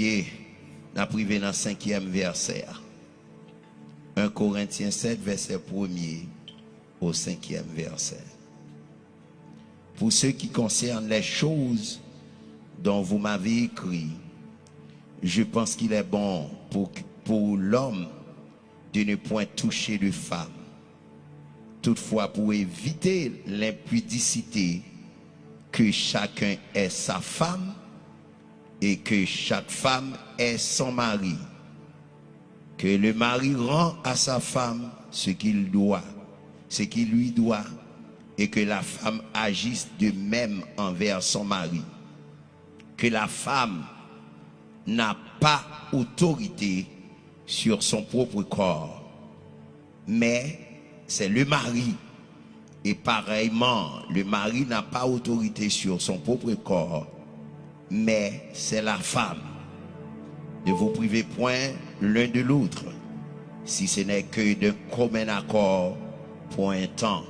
Et n'a privé dans le 5e verset. 1 Corinthiens 7, verset 1er au 5e verset. Pour ce qui concerne les choses dont vous m'avez écrit, je pense qu'il est bon pour l'homme de ne point toucher de femme. Toutefois, pour éviter l'impudicité, que chacun ait sa femme et que chaque femme ait son mari. Que le mari rend à sa femme ce qu'il lui doit, et que la femme agisse de même envers son mari. Que la femme n'a pas autorité sur son propre corps, mais c'est le mari. Et pareillement, le mari n'a pas autorité sur son propre corps, mais c'est la femme. Ne vous privez point l'un de l'autre, si ce n'est que d'un commun accord pour un temps,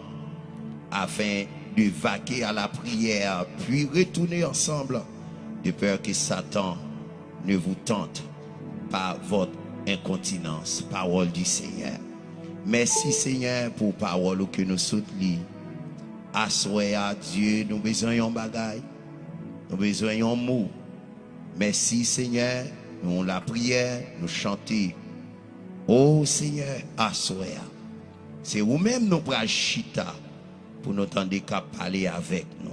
afin de vaquer à la prière, puis retourner ensemble, de peur que Satan ne vous tente par votre incontinence. Parole du Seigneur. Merci Seigneur pour parole que nous soutenons. Assoyez à Dieu, nous besoin d'un bagaille, nous besoin d'un mot. Merci Seigneur, nous la prière, nous chanter. Oh Seigneur, assoyez. C'est vous-même nous prenons chita pour nous tendre qu'à parler avec nous.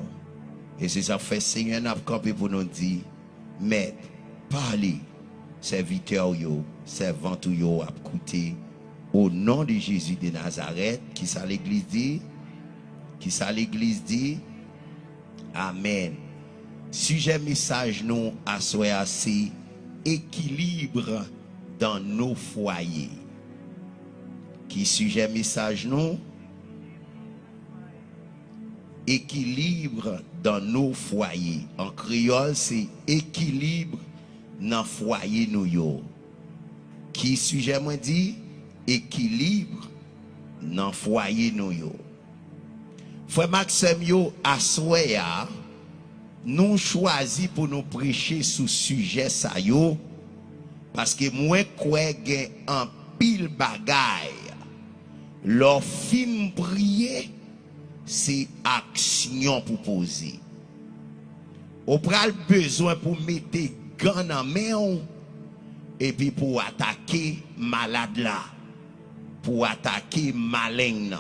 Et c'est ça fait Seigneur n'a campé pour nous dire, mais parlez, serviteur yo, servant yo a écouté. Au nom de Jésus de Nazareth, qui ça l'église dit? Qui ça l'église dit? Amen. Sujet message nous à soi c'est équilibre dans nos foyers. Qui sujet message nous? Équilibre dans nos foyers. En créole c'est équilibre dans foyer nous yo. Qui sujet moi dit? Équilibre dans foyer nous yo. Frère Maxime yo assoya nous choisi pour nous prêcher sous sujet ça yo parce que moi quoi gen en pile bagaille leur fin prier c'est action pour poser. On prend besoin pour mettre gants en main et puis pour attaquer malade là. Pour attaquer malin.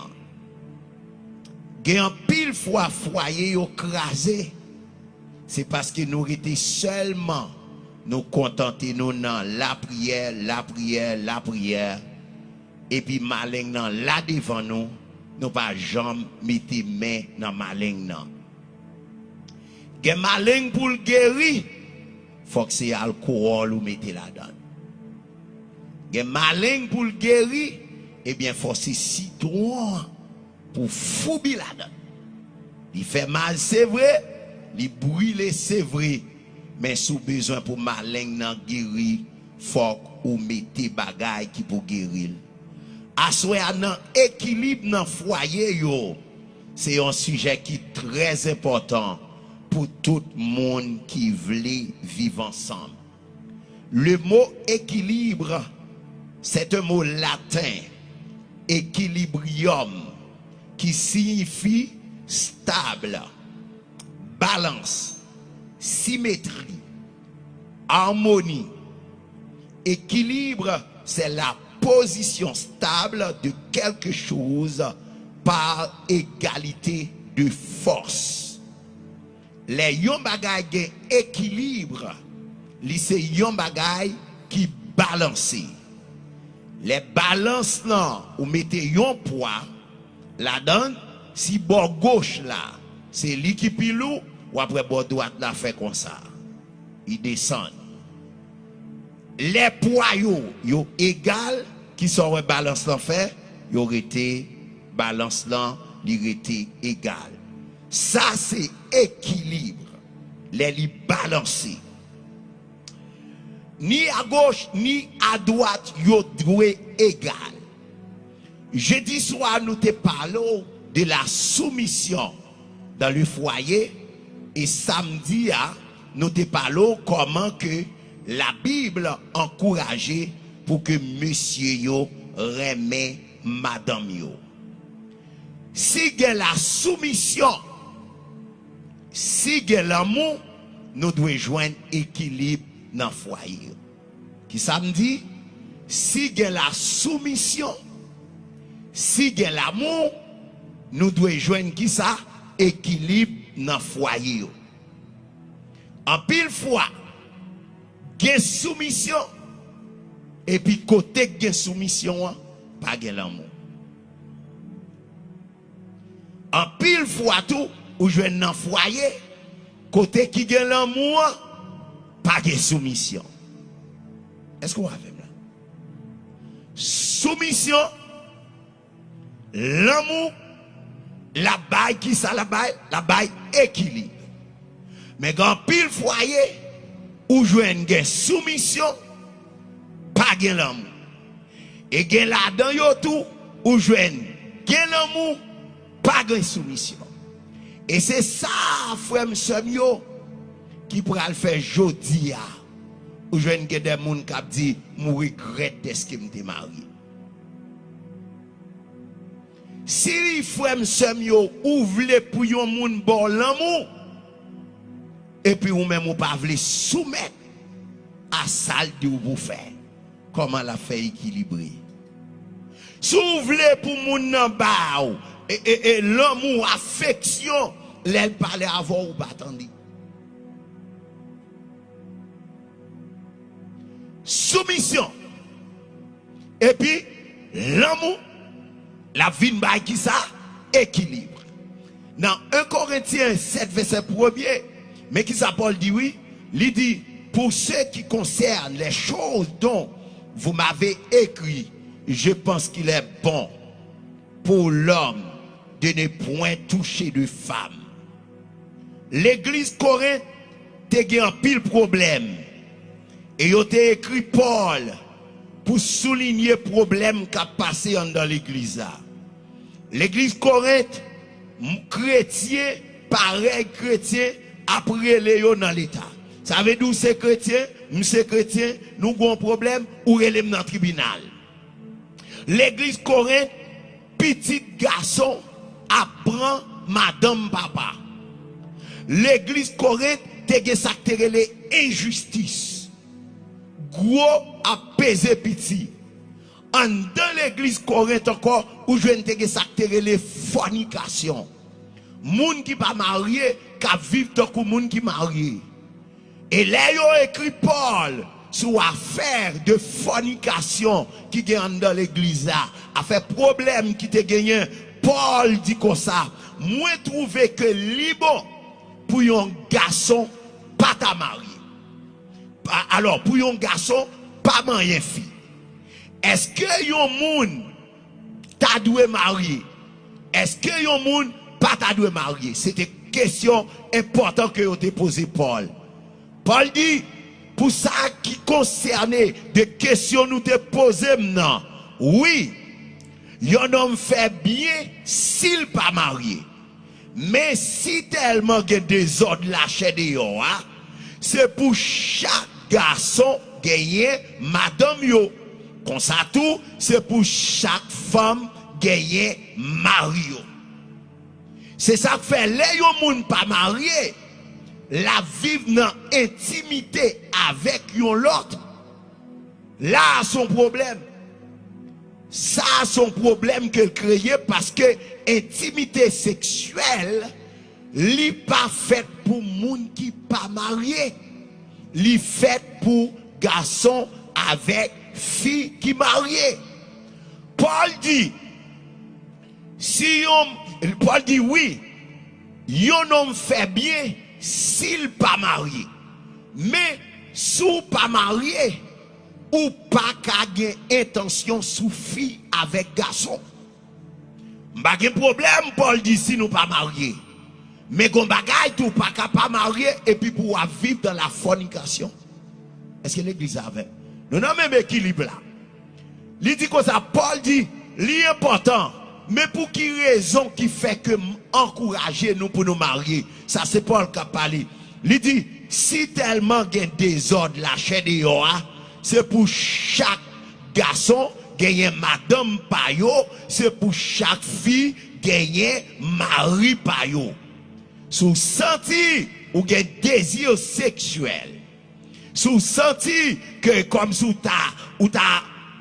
Gen pile fois foyer yo crasé. C'est parce que nous étions seulement nous contenter nous dans la prière, la prière, la prière. Et puis malin nan là devant nous, nous pas jamais mettre main dans malin nan. Gen malin pour le guérir, faut que c'est alcool ou mettez là-dedans. Gen malin pour le guérir, eh bien, faut c'est citron pour foubi là-dedans. Il fait mal, c'est vrai. Il brûle, c'est vrai. Mais sous besoin pour malin nan guérir, faut ou mettez bagay qui pour guérir. Assoyer nan équilibre dans foyer yo, c'est un sujet qui est très important pour tout le monde qui veut vivre ensemble. Le mot équilibre, c'est un mot latin. Équilibrium, qui signifie stable, balance, symétrie, harmonie. Équilibre, c'est la position stable de quelque chose par égalité de force. Les yon bagay gen équilibre, c'est yon bagay qui balance. Les balances là, ou mettez yon poids, la donne, si bord gauche là, c'est lui qui pilou, ou après bord droite là fait comme ça. Il descend. Les poids yo égal, qui sont balance là fait, yo été balance là, il était égal. Ça c'est équilibre. Les li balancer. Ni à gauche ni à droite yo doué égal. Jeudi soir nous te parlons de la soumission dans le foyer et samedi nous te parlons comment que la Bible encourageait pour que monsieur yo remet madame yo. Si il y a la soumission, si il y a l'amour, nous devons joindre équilibre dans le foyer. Qui ça me dit? Si il y a la soumission, si il y a l'amour, nous devons joindre qui ça? Équilibre dans le foyer. En pile fois, il y a soumission, et puis côté de soumission, pas de l'amour. En pile fois tout, ou je dans foyer, côté qui gagne l'amour, pas de soumission. Est-ce qu'on a fait là? Soumission, l'amour, la baille qui ça la baille équilibre. Mais dans pile foyer, ou je une soumission, pas de l'amour. Et gen là-dedans yo tout, ou je gen l'amour, pas de soumission. Et c'est ça, frère Semio, qui pourra le faire jodi a. Ou je n'ai des gens qui dit, je regrette ce que je m'étais marié. Si frère Semio ouvre pour yon moun bon l'amour, et puis ou même ou pas voulez soumettre à ça de vous faire, comment la fait équilibrer. Si vous voulez pour moun nan ba ou, et l'amour, affection, l'elle parle avant ou pas attendre. Soumission. Et puis, l'amour, la vie de qui ça? Équilibre. Dans 1 Corinthiens 7, verset 1er, mais qui ça Paul dit oui, il dit, pour ceux qui concernent les choses dont vous m'avez écrit, je pense qu'il est bon pour l'homme de ne point toucher de femme. L'église Corinthe a un pile problème. Et il a écrit Paul pour souligner le problème qui a passé dans l'église. L'église Corinthe, chrétien, pareil chrétien, après les dans l'état. Ça veut dire c'est chrétien, nous avons un problème, ou relève dans le tribunal. L'église Corinthe, petit garçon, apprend madame papa. L'église Corinthe, te ça les injustices. Gros a pesé petit. En dans l'église Corinthe encore, où je ne ça les fornications. Moun qui pas marié, qui vivent tant que moun qui marié. Et là, il a écrit Paul sur affaire de fornication qui gagne dans l'église là. Affaire problème qui te gagné. Paul dit comme ça. Moi, trouvé que libre pour un garçon, pas ta marié. Alors, pour un garçon, pas marié fille. Est-ce que yon moun ta doué marié? Est-ce que yon moun pas ta doué marié? C'était une question importante que vous te posé Paul. Paul dit, pour ça qui concernait des questions nous te posées maintenant, oui, yon homme fait bien s'il pas marié. Mais si tellement il y a des ordres lâchés de yon, c'est pour chaque garçon gagner madame yo. Comme ça tout, c'est pour chaque femme gagner mari. C'est ça que fait les yon pas marié. La vivre dans intimité avec yon l'autre. Là son problème. Ça son problème qu'elle créait parce que intimité sexuelle li pas faite pour moun qui pas marié. Li faite pour garçon avec fille qui mariée. Paul dit Paul dit oui, yon homme fait bien s'il pas marié. Mais sous pas marié ou pas qu'à intention sous fille avec garçon. Pas de problème Paul dit si nous pas mariés. Mais gon bagay tout pas capable marié et puis pour vivre dans la fornication. Est-ce que l'église avait? Nous avons même équilibre là. Il dit que ça, Paul dit, l'important, mais pour qui raison qui fait que encourager nous pour nous marier? Ça c'est Paul qui a parlé. Il dit, si tellement il y a des ordres la chaîne de c'est pour chaque garçon gagner madame payo, c'est pour chaque fille gagner mari payo. Sous senti ou gen désir sexuel, sous senti que comme sous ta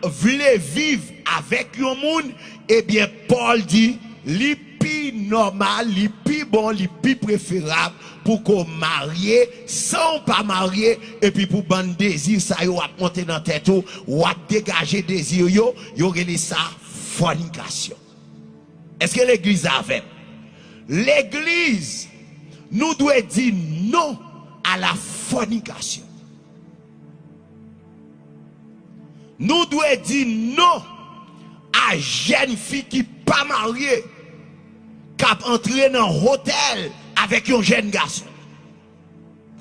voulez vivre avec un monde, eh bien Paul dit li pi normal, li pi bon, li pi préférable pour qu'on marie sans pas marier et puis pour ban désir ça yo a monter dans tête ou a dégager désir yo relé ça fornication. Est-ce que l'église a fait? L'église nous doit dire non à la fornication. Nous devons dire non à jeune fille qui pas mariée, qui a entré dans un hôtel avec un jeune garçon.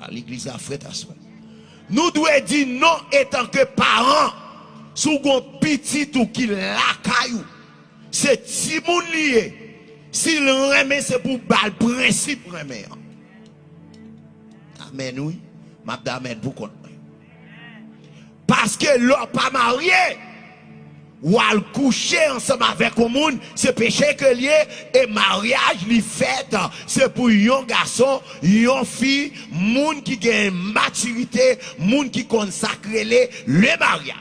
À l'église a fait à soi. Nous devons dire non étant que parents, sous un petit ou qui la caillou, c'est si moun lié. Si le remet c'est pour bal principe remet. Amen oui. M'abdamen pour contre. Parce que l'homme pas marié ou à coucher ensemble avec un monde, c'est péché que lié et mariage li fait, c'est pour un garçon, une fille, monde qui gagne maturité, monde qui consacre le mariage.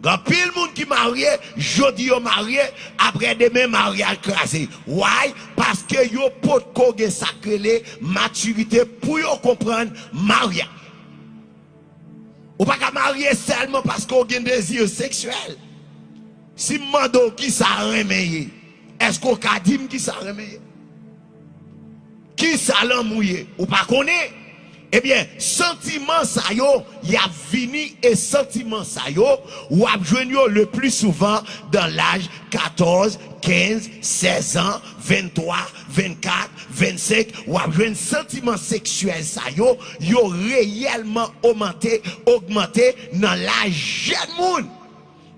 Quand pile monde qui marié, jodi yo marié, après demain mariage crasé. Why? Parce que yo pot ko gen sacré maturité pour yo comprendre mariage. Ou pas qu'à marier seulement parce qu'on a un désir sexuel. Si mando qui ça remet, est-ce qu'on a dit qui ça remet? Qui ça l'emmouillé? Ou pas connaît? Eh bien, sentiment ça yo, y a vini et sentiment ça yo, ou a joindre le plus souvent dans l'âge 14, 15, 16 ans, 23, 24, 25, ou a joindre sentiment sexuel ça yo réellement augmenté dans l'âge jeune monde.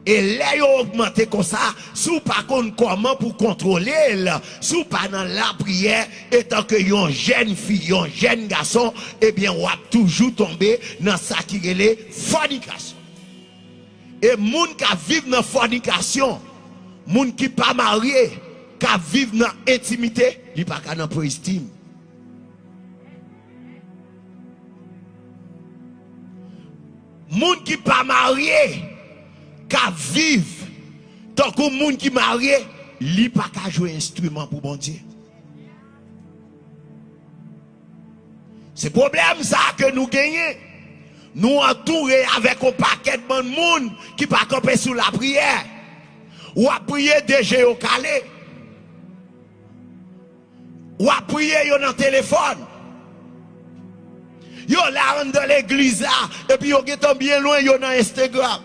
Et là, ils ont augmenté comme ça, sous par contre comment pour contrôler, sous pas dans la prière, étant que yon jeune fille, yon jeune garçon, eh bien, on va toujours tomber dans ça qui est la fornication. Et moun qui vivent dans la fornication, moun qui pas marié, qui vivent dans l'intimité, il pas qu'à dans peu estime. Moun qui pas marié, qu'à vivre tant que monde qui marié, li pas qu'à jouer instrument pour bon Dieu. C'est problème ça que nous gagnons. Nous entourés avec un paquet de bon monde qui pas camper sous la prière. Ou à prier déjà au calé. Ou à prier yo dans le téléphone. Yo là dans l'église là et puis yo sont bien loin yo dans Instagram.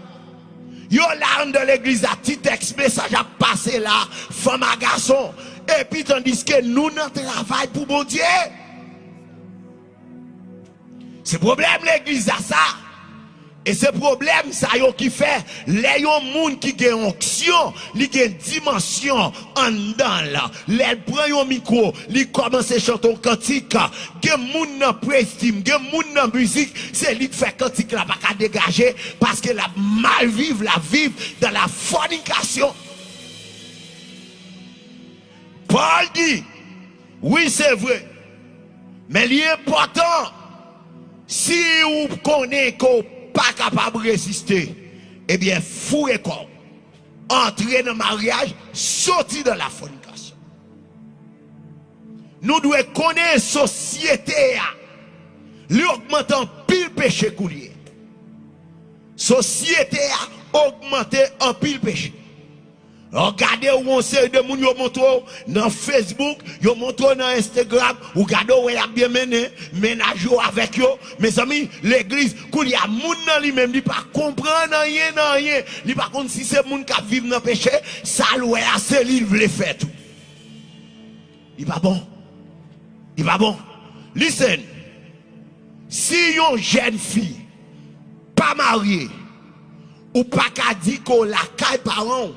Yo là de l'église à petit texte message a passé là femme à garçon et puis tandis que nous n'en travail pour bon Dieu. C'est problème l'église à ça. Et c'est problème ça yo qui fait les monde qui gagne onction, li gagne dimension en dedans là. Les prend un micro, li commence à chanter un cantique, gen moun nan prestime, gen moun nan musique, c'est lui qui fait cantique là pas qu'à dégager parce que la mal vivre dans la fornication. Paul dit oui, c'est vrai. Mais l'important si vous connaissez qu'on pas capable de résister, eh bien, fou et corps, entrer dans le mariage, sortir de la fornication. Nous devons connaître la société, lui augmentant pile péché coulier. Société a augmenté en pile péché. Regardez où on sait de moun yo montre dans Facebook, yo montre dans Instagram, ou regardez où y a bien mené, ménage avec yo. Mes amis, l'église, quand y a moun nan li même, li pas comprendre rien, li pas contre si c'est moun qui vivent dans péché, ça loué à c'est li veut faire tout. Il pas bon. Il pas bon. Listen. Si yon jeune fille pas mariée ou pas qu'à dire qu'on la caille parents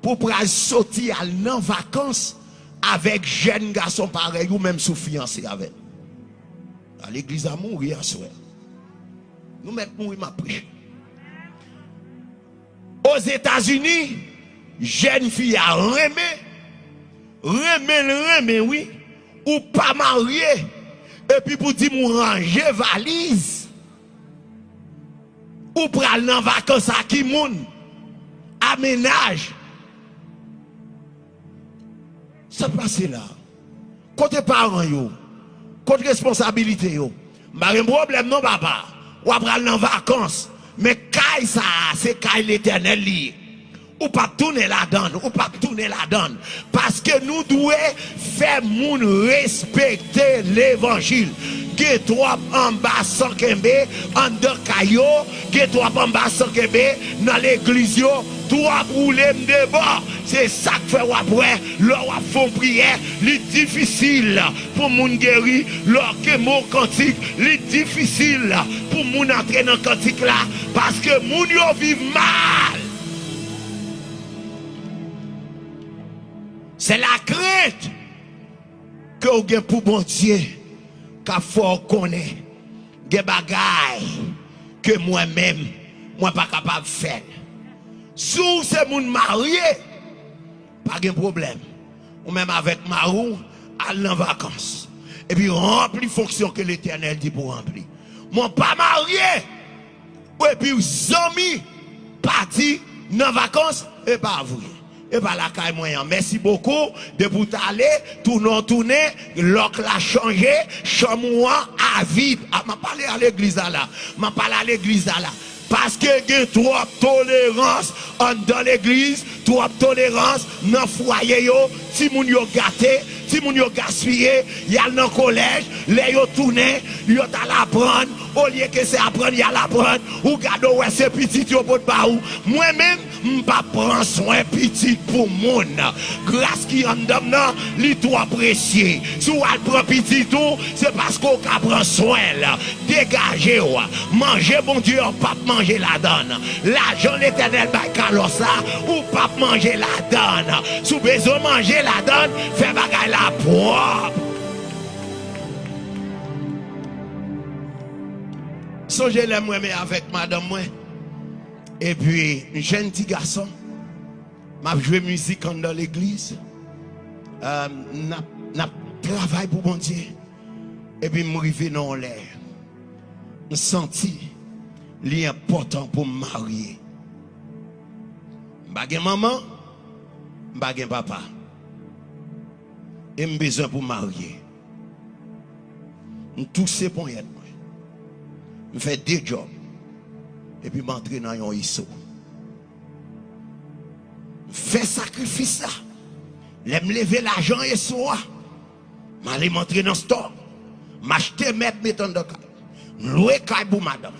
pour sortir en vacances avec jeune garçon pareil ou même sous fiancé avec. À l'église à mourir à soir. Nous mettons mourir ma prêche. Aux États-Unis, jeune fille a remé, oui, ou pas marié, et puis pour dire mon ranger valise, ou pral dans vacances à qui moun, aménage. Ça passe là. Côté parents yo, côté responsabilité yo, pas un problème non papa, ou pral dans vacances, mais caille ça, c'est caille l'Éternel lié. Ou pas tourner la donne, ou pas tourner la donne. Parce que nous devons faire moun respecter l'évangile. Ge trop en bas sans kembe, en de kayo, ge trop en bas sans kembe, dans l'église yo, trop roulé m'deba. C'est ça que fait après, leur font prière, li difficile pour moun guéri, leur que mot cantique, li difficile pour moun entrer dans cantique là, parce que moun yo vivent mal. C'est la crainte que vous avez pour bon Dieu, qu'à fort connaît, des bagailles que moi-même, moi pas capable de faire. Si c'est mon marié, pas de problème. Ou même avec Marou, aller en vacances. Et puis remplir fonction que l'Éternel dit pour remplir. Mon pas marié, et puis amis parti dans vacances, et pas vous. Et pas la caille moyen. Merci beaucoup de vous aller, tourner, l'oc l'a changé, chamouan à vide. Ah, m'a parlé à l'église là. M'a parlé à l'église là. Parce que il y a trop tolérance dans l'église, trop tolérance dans le foyer, si moun yo gâté, si moun yo gaspillé, y a dans le collège, les yo tourné, yo ta l'apprendre, au lieu que c'est apprendre, y a l'apprendre, ou gado ouais c'est petit yo pot ba ou. Moi-même, m'pa prendre soin petit pour moun. Grâce qui en dame nan, li tout apprécié. Si ou al prend petit tout, c'est parce qu'on ka prend soin là. Dégagez ou, manger bon Dieu, pas manger la donne. L'argent l'Éternel ba kalosa, ou pas manger la donne. Sous besoin manger la donne, fait bagay la propre. Songez les moi avec madame moi. Et puis, un jeune petit garçon, m'a joué musique dans l'église. N'a travaillé pour mon Dieu. Et puis, je suis dans l'air. Je senti l'important pour me marier. Je n'ai maman, je n'ai papa. Et j'ai besoin pour me marier. Tout c'est pour y être. Je fais 2 jobs. Et puis m'entrer dans un ISO. Fais sacrifice là. L'aime lever l'argent et soir. M'aller m'entrer dans le store. M'acheter mettre dans le louer caille pour madame.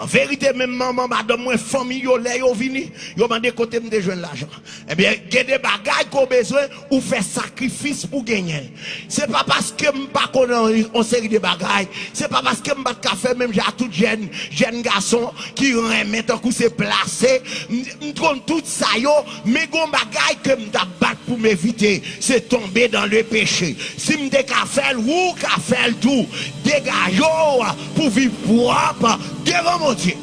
En vérité, même maman, madame, moi, famille, yo vini, yo mande côté me de joindre l'argent. Eh bien, il y a des bagages qu'on a besoin ou faire sacrifice pour gagner. C'est pas parce que je pas connais une série de bagages, c'est pas parce que je pas faire même j'ai tout jeune garçon qui remet un coup c'est placé, m'conne tout ça yo, mais gon bagages que m'ta battre pour m'éviter, c'est tomber dans le péché. Si m'te ka faire ou ka faire tout, dégage pour vivre propre devant mon Dieu.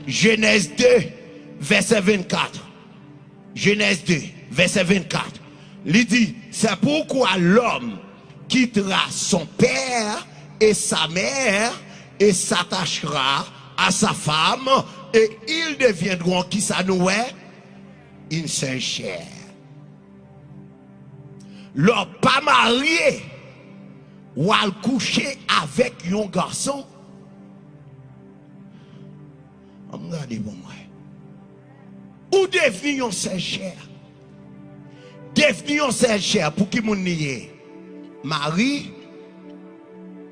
Genèse 2, verset 24. Genèse 2, verset 24. Il dit, c'est pourquoi l'homme quittera son père et sa mère et s'attachera à sa femme et ils deviendront, qui ça nous est, une seule chair. L'homme pas marié ou à coucher avec un garçon. Regardez pour moi. Ou devenir un seul chair. Devenir un seul chair pour qui mon nié. Marie,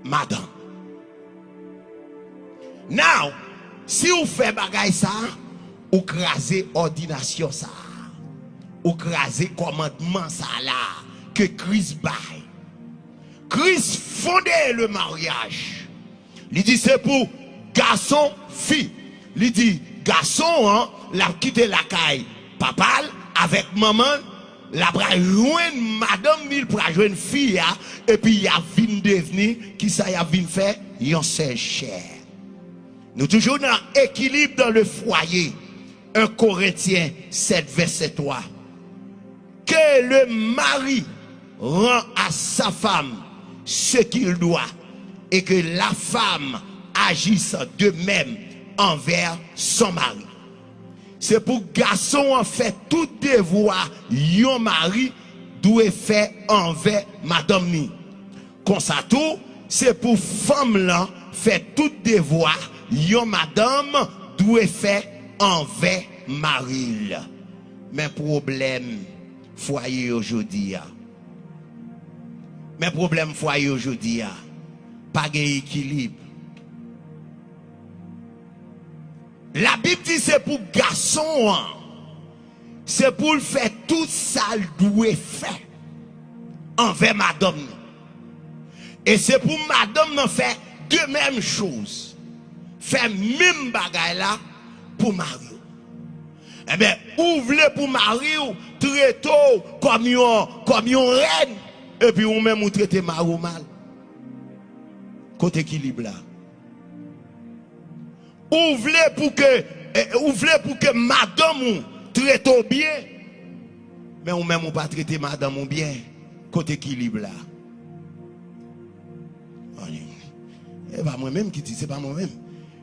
madame. Now, si vous faites bagay ça, ou crasez ordination ça. Ou crasez commandement ça là. Que Christ baille. Christ fondait le mariage. Il dit c'est pour garçon, fille. Il dit, garçon, hein, l'a quitté la caille, papa, avec maman, la bra joindre madame il pra joindre fille et puis il a vinn devenir qui ça y a vinn faire yon sœur chère. Nous toujours dans équilibre dans le foyer. 1 Corinthiens 7 verset 3. Que le mari rend à sa femme ce qu'il doit et que la femme agisse de même envers son mari. C'est pour garçon en fait tout devoir yon mari doit faire envers madame ni. Comme ça tout, c'est pour femme là faire tout devoir yon madame doit faire envers mari. Mais problème foyer aujourd'hui. Mais problème foyer aujourd'hui, pas d'équilibre. La Bible dit c'est pour garçon, c'est pour le faire tout ça doit faire envers madame. Et c'est pour madame de faire de même chose. Faire même bagaille là pour mari. Eh bien, ouvre pour mari très tôt comme yon reine. Et puis ou même ou traiter mari mal. Côté équilibre là. Ouvre pour que madame ou traite bien. Mais ou même ou pas traiter madame ou bien. Côté équilibre là. C'est pas moi-même qui dit, c'est pas moi-même.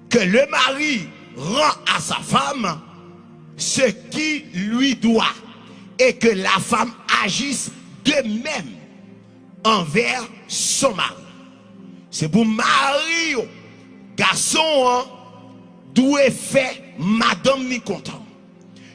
Que le mari rend à sa femme ce qui lui doit et que la femme agisse de même envers son mari. C'est pour mari, garçon, doit faire madame ni content.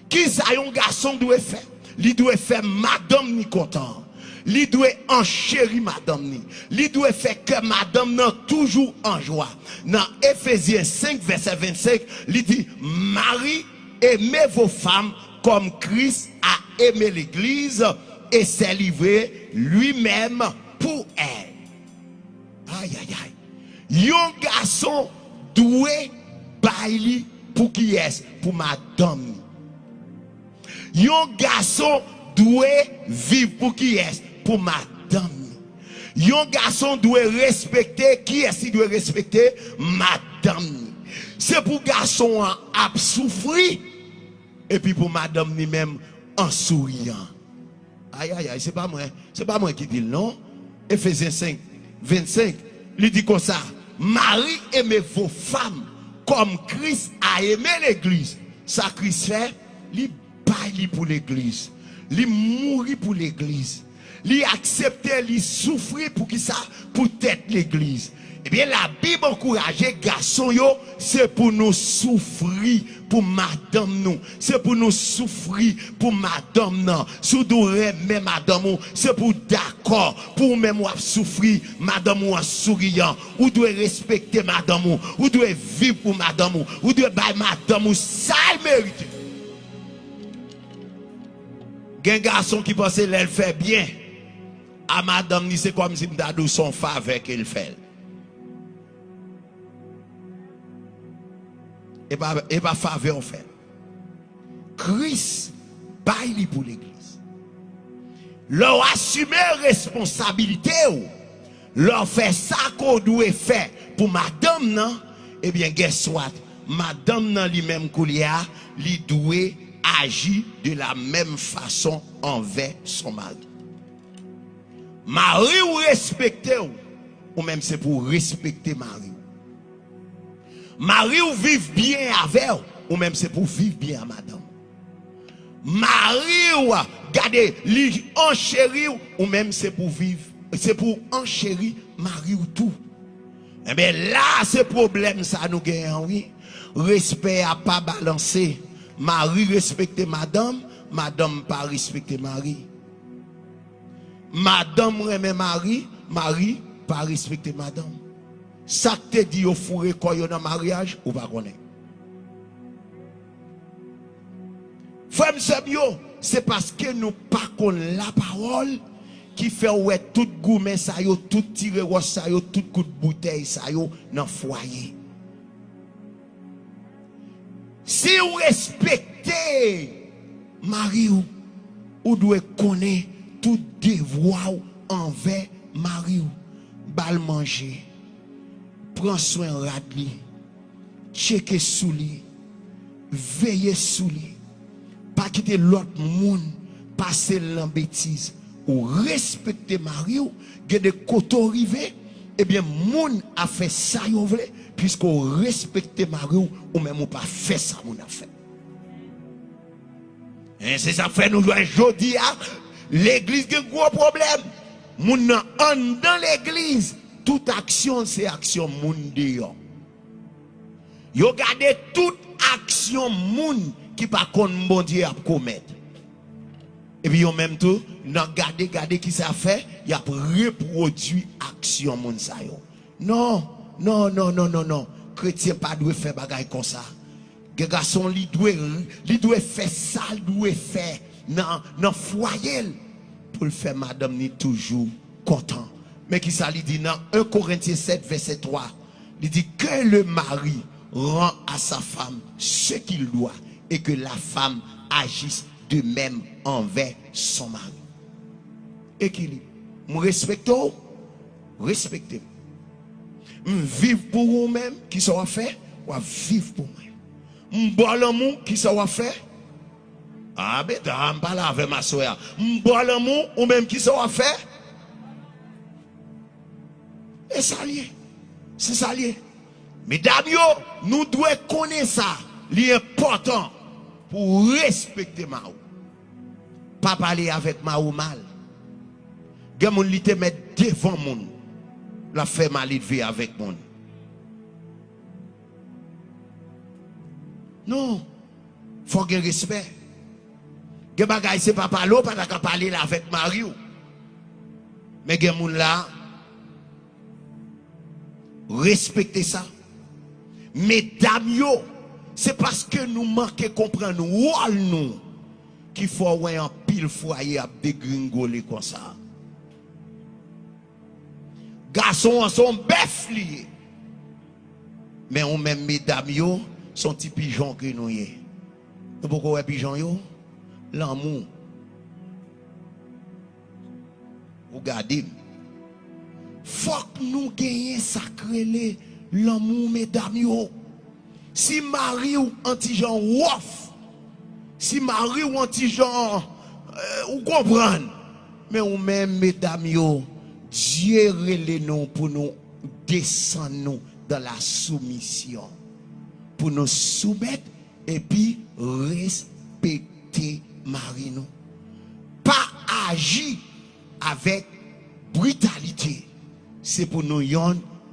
Qui ça un garçon doit faire? Il doit faire madame ni content. Il doit enchérir madame ni. Il doit faire que madame n'a toujours en joie. Dans Ephésiens 5 verset 25, il dit Marie, aimez vos femmes comme Christ a aimé l'église et s'est livré lui-même pour elle. Aïe aïe aïe. Yon garçon doit bailler pour qui est? Pour madame. Yon garçon doit vivre pour qui est? Pour madame. Yon garçon doit respecter qui est-ce qu'il doit respecter? Madame. C'est pour garçon à souffrir et puis pour madame ni même en souriant. Aïe aïe aïe, c'est pas moi qui dis non. Ephésiens 5 25, il dit comme ça, Marie aimez vos femmes comme Christ a aimé l'église. Ça Christ fait, il baille pour l'église. Il mourit pour l'église. Il accepte, il souffre pour qui ça? Pour tête l'église. Eh bien, la Bible encourage garçons, c'est pour nous souffrir pour madame nous. C'est pour nous souffrir pour madame non. Si vous même madame, c'est pour d'accord. Pour même souffrir madame en souriant. Vous devez respecter madame. Vous devez vivre pour madame. Vous devez bailler madame. Ça mérite. Il y a un garçon qui pense qu'elle fait bien. À madame, c'est comme si m'dadou son faveur qu'elle fait. Et pas faveur en fait. Christ baille pour l'église. Leur assumer responsabilité, leur faire ça qu'on doit faire pour madame non, eh bien guess what? Madame non lui-même Koulia, lui doit agir de la même façon envers son mari. Mari ou respecter ou même c'est pour respecter mari. Mari ou vivre bien avec ou même c'est pour vivre bien à madame. Mari ou garder li enchérir ou même c'est pour vivre, c'est pour enchérir mari ou tout. Eh bien là c'est problème ça nous gagne oui. Respect à pas balancer. Mari respecter madame, madame pas respecter mari. Madame remet mari, mari pas respecter madame. Ça te dit au fourré quoi dans mariage ou pas connaître. Frère c'est parce que nous pas connaissons la parole qui fait ouais tout gourmet ça yo, tout tiré rose ça yo, tout coup de bouteille ça yo dans foyer. Si vous respectez mari ou ou doit connaître tout devoir envers mari. Bal manger, prends soin radli, checker sous lui, veiller sous lui, pas quitter l'autre monde, passer la bêtise, ou respecter mari, que de koto rivé, eh bien, moun a fait ça, puisqu'on respecte mari, ou même ou pas fait ça, moun a fait. Et c'est ça fait nous jouer jeudi, l'église a un gros problème. Moun nan an dans l'église, toute action c'est action moun dehors. Yo gade toute action moun qui pas kon bon Dieu a commettre. Et puis en même temps, nan gade qui ça fait, y a reproduit action moun sa yo. Non. Chrétien pas doit faire bagaille comme ça. Que garçon li doit faire ça, doit faire dans foyer pour le faire madame ni toujours content. Mais qui ça lui dit dans 1 Corinthiens 7 verset 3, il dit que le mari rend à sa femme ce qu'il doit et que la femme agisse de même envers son mari. Équilibre. Je respecte, respectez. Je vive pour vous-même qui sera fait, ou vivre pour moi. Je bois l'amour qui sera fait. Ah ben, je ne parle pas avec ma soeur. Je bois l'amour ou même qui sera fait. Et ça lié. C'est ça lié. Mesdames, nous devons connaître ça. L'important pour respecter Mao. Pas parler avec Mao mal. Gamon li te mettre devant moun. La fait mal élevé avec moun. Non. Faut qu'il respect. Gen bagay c'est pas parler, pas ta parler là avec Mario. Mais gen moun là respectez ça. Mesdames yo, c'est parce que nous manquons comprendre rôle nous qu'il faut avoir un pile foyer à dégringoler comme ça. Garçons sont bœuf liés. Mais on même mesdames yo sont petits pigeons que nous y. Pourquoi les pigeons yo? L'amour. Regardez. Faut que nous gagnions sacré l'amour mesdames yo. Si Marie ou anti-Jean wof, si Marie ou anti-Jean ou comprendre, mais ou même mesdames yo, Dieu relève nous pour nous descendre dans la soumission, pour nous soumettre et puis respecter Marie nous. Pas agir avec brutalité, c'est pour nous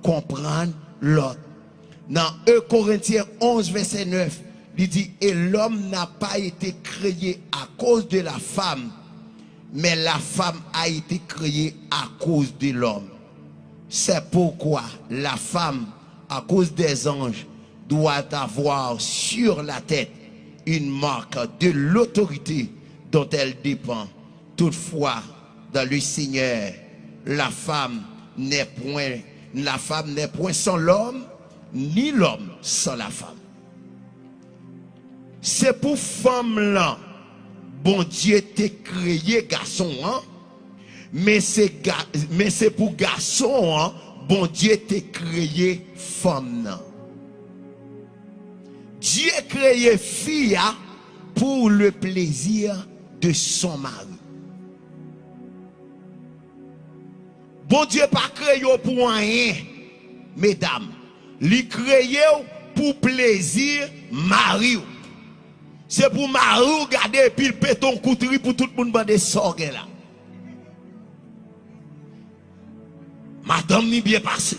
comprendre l'autre. Dans 1 Corinthiens 11 verset 9, il dit et l'homme n'a pas été créé à cause de la femme, mais la femme a été créée à cause de l'homme. C'est pourquoi la femme, à cause des anges, doit avoir sur la tête une marque de l'autorité dont elle dépend. Toutefois, dans le Seigneur, la femme n'est point sans l'homme, ni l'homme sans la femme. C'est pour femme là, bon Dieu t'a créé garçon, hein? Mais c'est pour garçon, hein? Bon Dieu t'a créé femme là. Dieu a créé fille hein, pour le plaisir de son mari. Bon Dieu pas créé pour rien, mesdames. Il créé pour plaisir mari. C'est pour mari regarder et puis il pète ton coutri pour tout le monde bande sorgue là. Madame ni bien passé.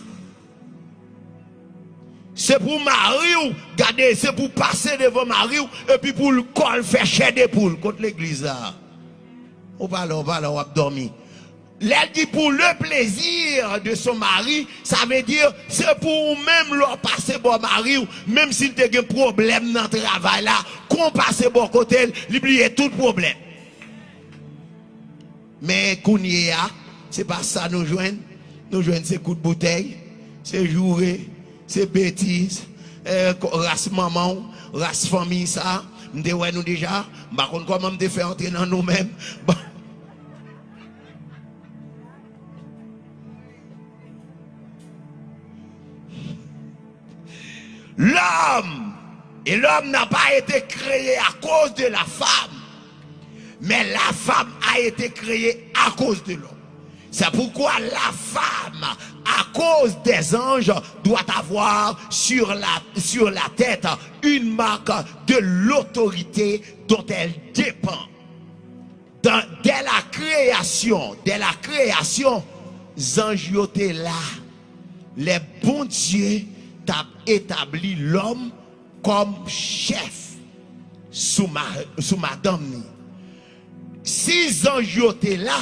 C'est pour mari regarder, c'est pour passer devant mari et puis pour le col faire chair de poule contre l'église là. On va dormir. Elle dit pour le plaisir de son mari, ça veut dire c'est pour même leur passer bon mari, même s'il a un problème dans le travail là, qu'on passe bon côté, l'oublier tout problème. Mais Kounia, c'est pas ça nous joignent. Nous joignent ces coups de bouteille, c'est jouer, c'est bêtises, race maman, race famille ça. m'te ouais nous déjà, par contre comment m'te fait entrer dans nous-mêmes. Bon. L'homme n'a pas été créé à cause de la femme, mais la femme a été créée à cause de l'homme. C'est pourquoi la femme, à cause des anges, doit avoir sur la tête une marque de l'autorité dont elle dépend. Dès la création, les anges étaient là. Les bons dieux t'ont établi l'homme comme chef sous madame. Si les anges étaient là,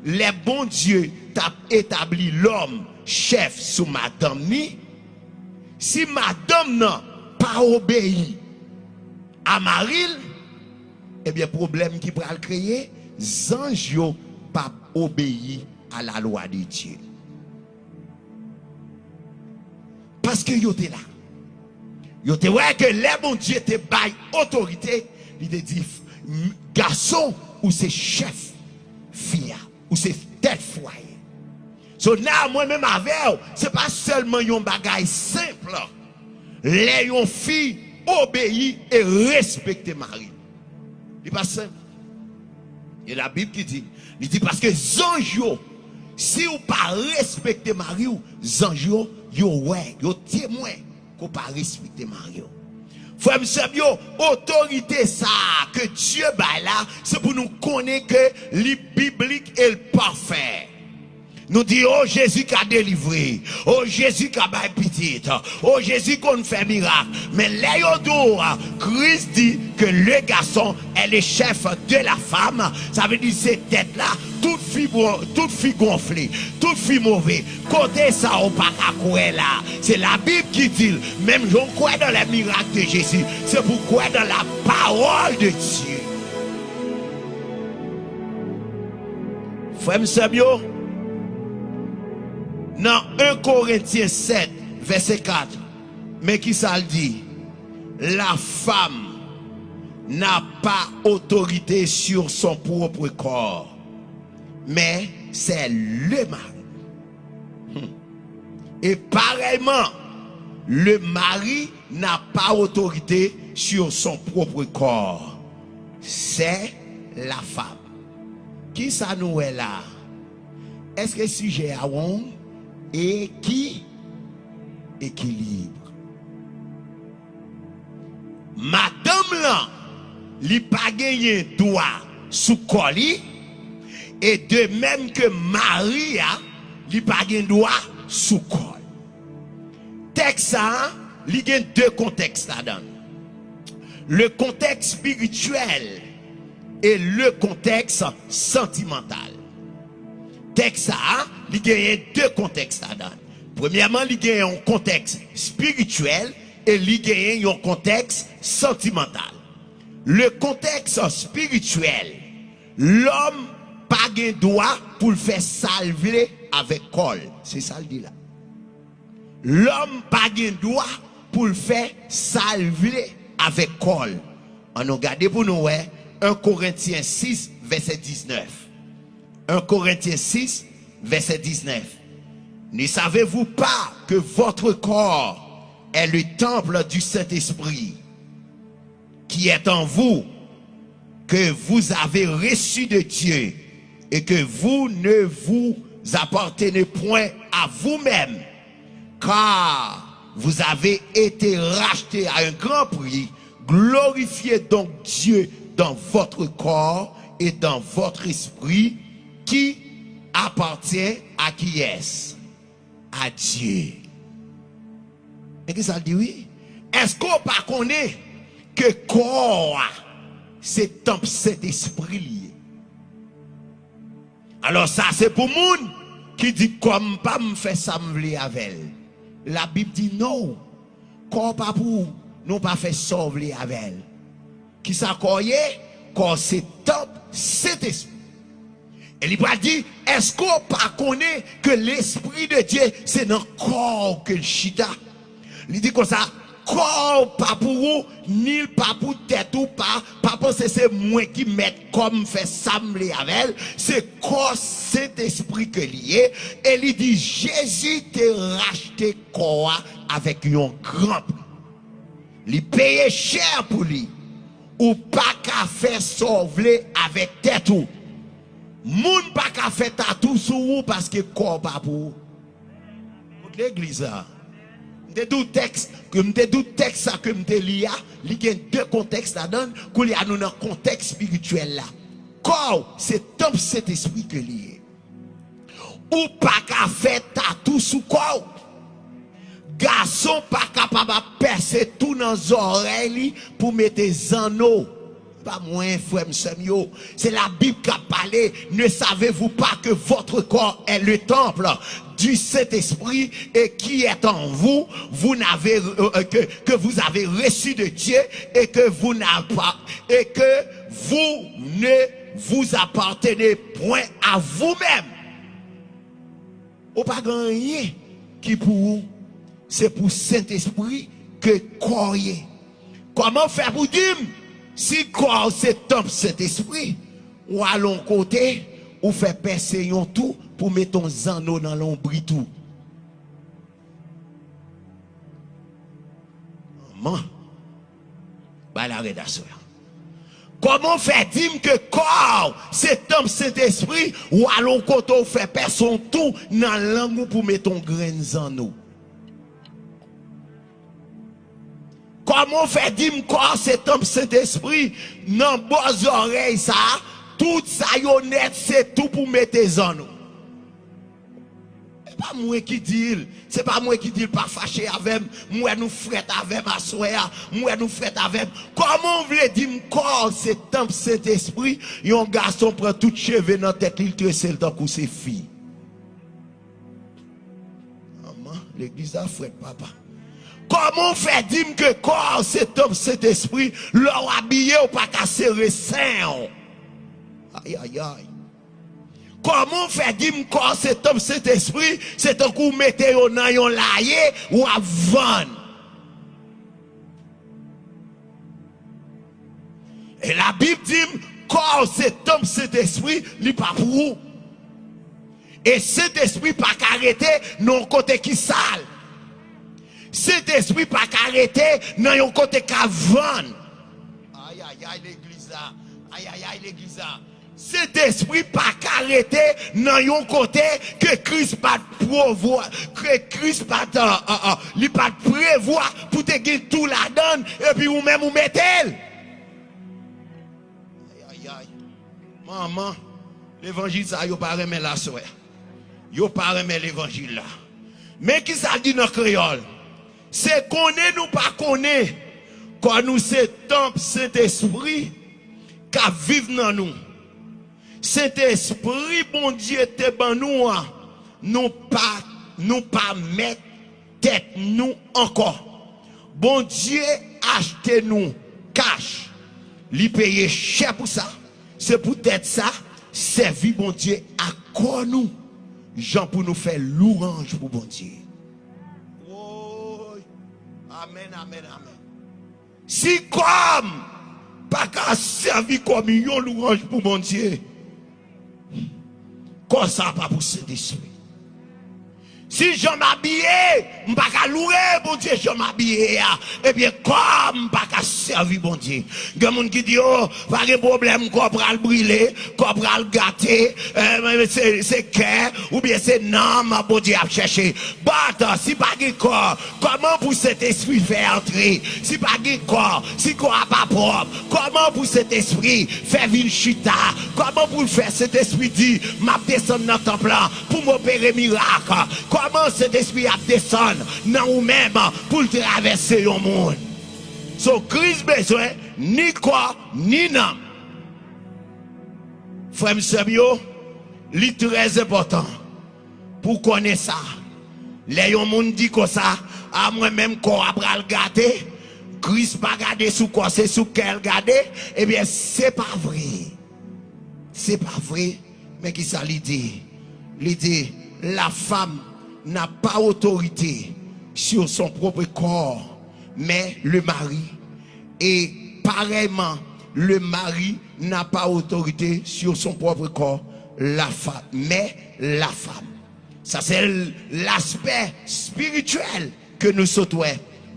les bons dieux t'ont établi l'homme chef sous madame ni. Si madame n'a pas obéi à Marie, eh bien problème qui pourra le créer, les anges n'ont pas obéi à la loi de Dieu. Parce que ils étaient là. Ils étaient ouais que les bons dieux te baillent autorité, il te dit garçon ou c'est chef, fille ou c'est tête foyer. So là moi-même avec, c'est pas seulement un bagage simple. Les filles obéissent et respectent Marie. C'est pas simple. Et la Bible qui dit, il dit parce que Zanjo, si vous pas respectez Marie, Zanjo, yo témoin qu'on pas respecter Marie. Frère, autorité ça que Dieu baille là, c'est pour nous connaître que le biblique est le parfait. Nous disons, oh Jésus qui a délivré, oh Jésus qui a baillé petite, oh Jésus qu'on fait miracle. Mais là, Christ dit que le garçon est le chef de la femme. Ça veut dire cette tête-là, toute fille gonflée, toute fille mauvaise. Côté ça, on pas qu'à quoi là. C'est la Bible qui dit, même j'en crois dans les miracles de Jésus, c'est pourquoi dans la parole de Dieu. Frère Sabio, dans 1 Corinthiens 7, verset 4, mais qui ça le dit? La femme n'a pas autorité sur son propre corps, mais c'est le mari. Et pareillement, le mari n'a pas autorité sur son propre corps, c'est la femme. Qui ça nous est là? Est-ce que si j'ai à on et qui équilibre? Madame là, li pas gagné droit sous colis, et de même que Maria, li pas gagné droit sous col. Texte ça, li gagne deux contextes là-dedans. Le contexte spirituel et le contexte sentimental. Texte ça, il y a deux contextes là-dedans. Premièrement, il y a un contexte spirituel et il y a un contexte sentimental. Le contexte spirituel, l'homme pas de droit pour le faire salver avec col. C'est ça le dit là. L'homme pas de droit pour le faire salver avec col. On a regardé pour nous 1 Corinthiens 6, verset 19. 1 Corinthiens 6, verset 19. Ne savez-vous pas que votre corps est le temple du Saint-Esprit qui est en vous, que vous avez reçu de Dieu et que vous ne vous appartenez point à vous-même, car vous avez été rachetés à un grand prix. Glorifiez donc Dieu dans votre corps et dans votre esprit qui appartient à qui est-ce? À Dieu. Et qui ça dit oui? Est-ce qu'on pas connaît que corps c'est temple cet esprit lié? Alors ça c'est pour moun qui dit comme pas me fait ça me vle avec. La Bible dit non. Corps pas pour nous pas fait sauver avec. Qui ça croyait? Corps c'est temple cet esprit. Et il va dire, est-ce qu'on pas connaît que l'esprit de Dieu, c'est dans le corps que le chita? Il dit comme ça, corps pas pour vous, ni pas pour tête ou pas penser c'est moi qui mets comme fait sembler avec elle, c'est corps Saint-Esprit que lié, et il dit Jésus t'a racheté corps avec un grand prix. Il paye cher pour lui, ou pas qu'à faire sauver avec tête ou. Moun pas qu'à faire tatou sur vous parce que corps pas pour vous. L'église là. M'te dou texte ça que m'te lia, li gen deux contextes là-dedans, qu'on y a nous dans contexte spirituel là. Corps, c'est temple cet esprit que lié. Ou pas qu'à faire tatou sous corps. Garçon pas capable de percer tout dans les oreilles pour mettre des anneaux. Pas moins, frère, Samuel. C'est la Bible qui a parlé. Ne savez-vous pas que votre corps est le temple du Saint-Esprit et qui est en vous, vous n'avez que vous avez reçu de Dieu et que vous n'avez pas et que vous ne vous appartenez point à vous-même. Ou pas rien qui pour vous, c'est pour Saint-Esprit que corps est. Comment faire pour dire? Si corps c'est temple Saint-Esprit, ou à l'on côté, ou fait percer yon tout pour mettre ton anneau dans l'ombre tout. Maman, bah la rédaction. Comment fait dire que corps c'est temple Saint-Esprit, ou à l'on côté, ou fait percer tout dans l'anneau pour mettre ton grain anneau? Comment fait dire corps c'est temple Saint-Esprit dans vos oreilles ça tout ça honnête c'est tout pour mettre des anneaux. C'est pas moi qui dis, c'est pas moi qui dis pas fâché avec moi nous frette avec ma soeur, moi nous frette avec. Comment vous voulez dire corps c'est temple Saint-Esprit, un garçon prend tout cheveux dans tête il tresse le temps pour ses filles. Maman, l'église a frette papa. Comment fait dire que corps c'est homme cet esprit leur habillé ou pas casser le sein? Aïe aïe aïe. Comment fait dire que corps c'est homme cet esprit c'est un coup mettez dans yon laye ou à vendre? Et la Bible dit corps c'est homme cet esprit li pas pour vous. Et cet esprit pas arrêté non côté qui sale. Cet esprit pas arrêté dans un côté qu'à vendre. Aïe aïe aïe l'église là. Aïe aïe aïe l'église là. Cet esprit pas arrêté dans un côté que Christ pas prévoir, que Christ pas lui pas prévoir pour te gagner tout la donne et puis ou même ou mettez. Aïe aïe aïe. Maman, l'évangile ça yo pas remet la soeur. Yo pas remet l'évangile là. Mais qui ça dit dans créole? C'est connaît nous pas connaît quand nous c'est temple Saint-Esprit qui vivent dans nous. Saint-Esprit bon Dieu te ban nous pas mettre tête nous encore. Bon Dieu acheter nous cash. Li payer cher pour ça. C'est pour être ça servir bon Dieu à quoi nous Jean pour nous faire louange pour bon Dieu. Amen, amen, amen. Si comme, pas qu'à servir comme une louange pour mon Dieu, comme ça, pas pour cet esprit. Si je m'habille, je ne peux pas louer, bon Dieu, je m'habille. Eh bien, comme je ne peux pas servir, bon Dieu. Il y a des gens qui disent, oh, pas de problème, qu'on va le brûler, qu'on va le gâter, c'est cœur, ou bien c'est non, bon Dieu, à chercher. Bah, si pas de corps, comment pour cet esprit faire entrer? Si pas de corps, si corps n'a pas propre, comment pour cet esprit faire ville chita? Comment pour faire cet esprit dit, m'a descendre dans ton plan pour m'opérer miracle? Comment cet esprit a descendre dans vous-même pour traverser le monde? So, Christ besoin ni quoi ni non. Frère Samuel, c'est très important pour connaître ça. Les gens dit comme ça, à moi-même qu'on a le gâté, Christ pas gardé sous quoi, c'est sous quel gardé, eh bien, c'est pas vrai. C'est pas vrai, mais qui ça l'idée? L'idée, la femme n'a pas autorité sur son propre corps, mais le mari. Et pareillement, le mari n'a pas autorité sur son propre corps, la femme, mais la femme. Ça c'est l'aspect spirituel que nous sautons.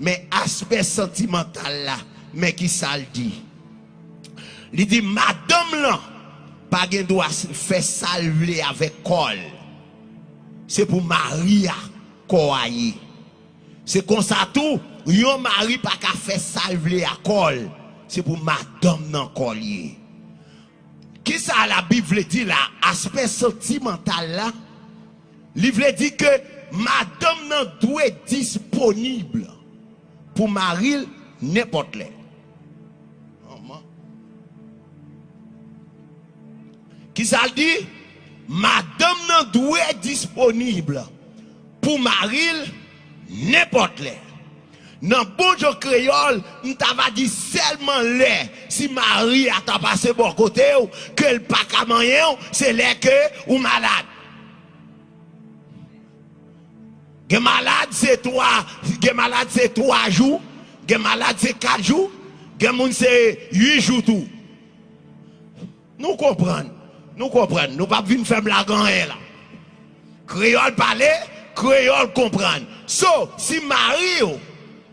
Mais aspect sentimental là, mais qui ça le dit? Il dit, madame là, pas gen doit faire salver avec col. C'est pour Maria koaye. C'est comme ça tout, yon mari pas qu'à faire salver à col. C'est pour madame nan collier. Qui ça la Bible dit là, aspect sentimental là? Il veut dire que madame nan doit être disponible pour marier n'importe les. Qui ça dit? Madame nan doit être disponible pour marier n'importe les. Dans bonjour créole, on t'a dit seulement les si Marie a t'a passé bon côté ou que le pas qu'à manger, c'est les que ou malade. Gen malade c'est 3 jours, gen malade c'est 4 jours, gen moun c'est 8 jours tout. Nous comprenons. Nous pas venir faire blague là. Créole parler, créole comprendre. So, si Marie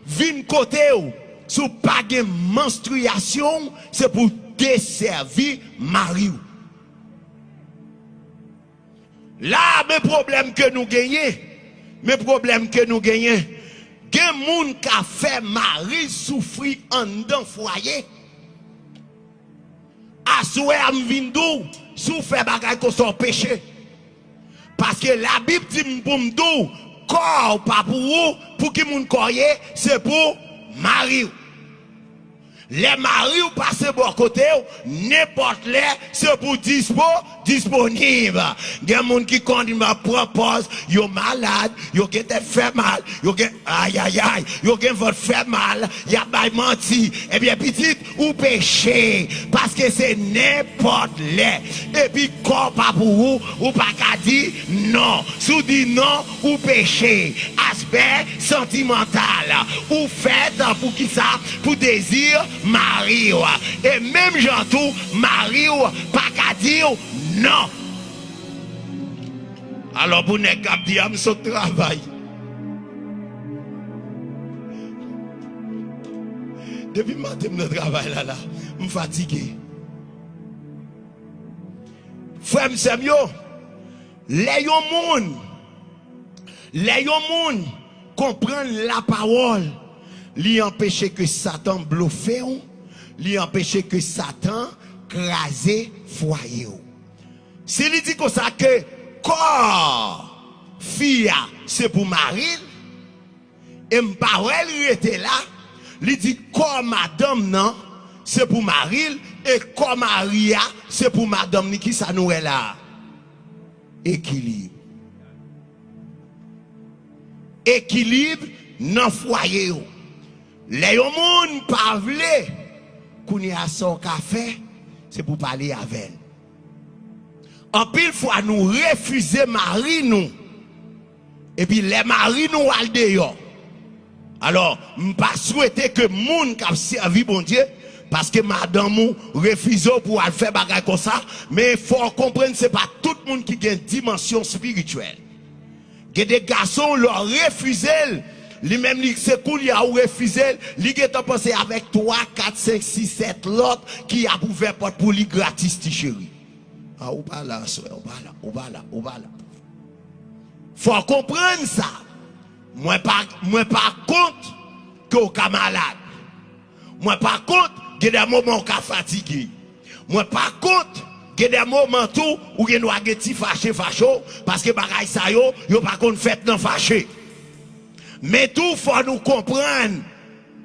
vient côté ou, sous pas de menstruation, c'est pour desservir Marie. Là, mes problèmes que nous gagnons, gen moun ka fait Marie souffrir en dedans foyer. Asoué am vindou, sou fait bagay ko son péché. Parce que la Bible dit pour m'dou, corps pas pour vous, pour qui moun koye, c'est pour Marie. Les maris ou passent bon côté, n'importe les, c'est pour disponible. Il y a des gens qui me proposent, yo malade, yo qui te fait mal, yo qui aïe, yo qui votre fait mal, y a pas menti. Eh bien, petit, ou péché, parce que c'est n'importe les. Et puis, corps pas pour vous, ou pas qu'à dire non. Sous dit non, ou péché. Aspect sentimental. Ou fait pour qui ça? Pour désir. Marie, et même j'entends Marie, pas qu'à dire non. Alors, pour ne pas dire, je suis travail. Depuis matin, je travail là, je suis fatigué. Frère, les gens comprennent la parole. Li empêcher que Satan bluffe, li empêcher que Satan crase foyer. Si il dit comme ça que corps fille c'est pour Marie et m'parel était là, il dit corps madame non, c'est pour Marie et corps Maria c'est pour madame ni qui ça nous est là. Équilibre. Équilibre dans foyer. Les gens pas vle qu'on y a son café, c'est pour parler avec. En pile fois nous refuser mari nous. Et puis les maris nous al dehors. Alors, m'pas souhaiter que moun qui a servi bon Dieu parce que madame ou refuse pour faire bagay comme ça, mais il faut comprendre c'est pas tout le monde qui a une dimension spirituelle. Il y a des garçons leur refusé. Lui-même, c'est cool, il a refusé. Il a pensé avec 3, 4, 5, 6, 7 l'autre qui a ouvert porte pour lui gratis, chérie. Ah, ou pas là, ou pas là. Faut comprendre ça. Moi, pas compte que vous êtes malade. Moi, pas compte que des moments où vous êtes fatigué. Moi, pas compte que des moments où vous êtes fâché, parce que bagay sa yo pas qu'on fait non fâché. Mais tout faut nous comprendre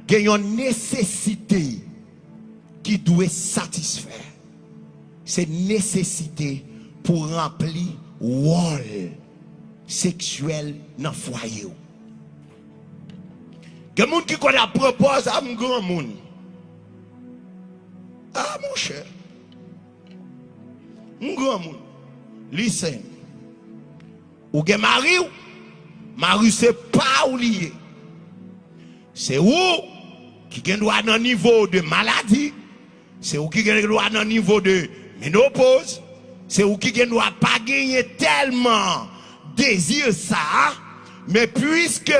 qu'il y a une nécessité qui doit satisfaire. C'est nécessité pour remplir rôle sexuel dans le foyer. Que moun qui connaît propose à mon grand monde. Ah mon cher. Mon grand monde. Listen. Ou gen Marie c'est pas oublié. C'est où qui a droit dans niveau de maladie, c'est où qui a droit dans niveau de ménopause, c'est où qui a droit pas gagner tellement désir ça, mais puisque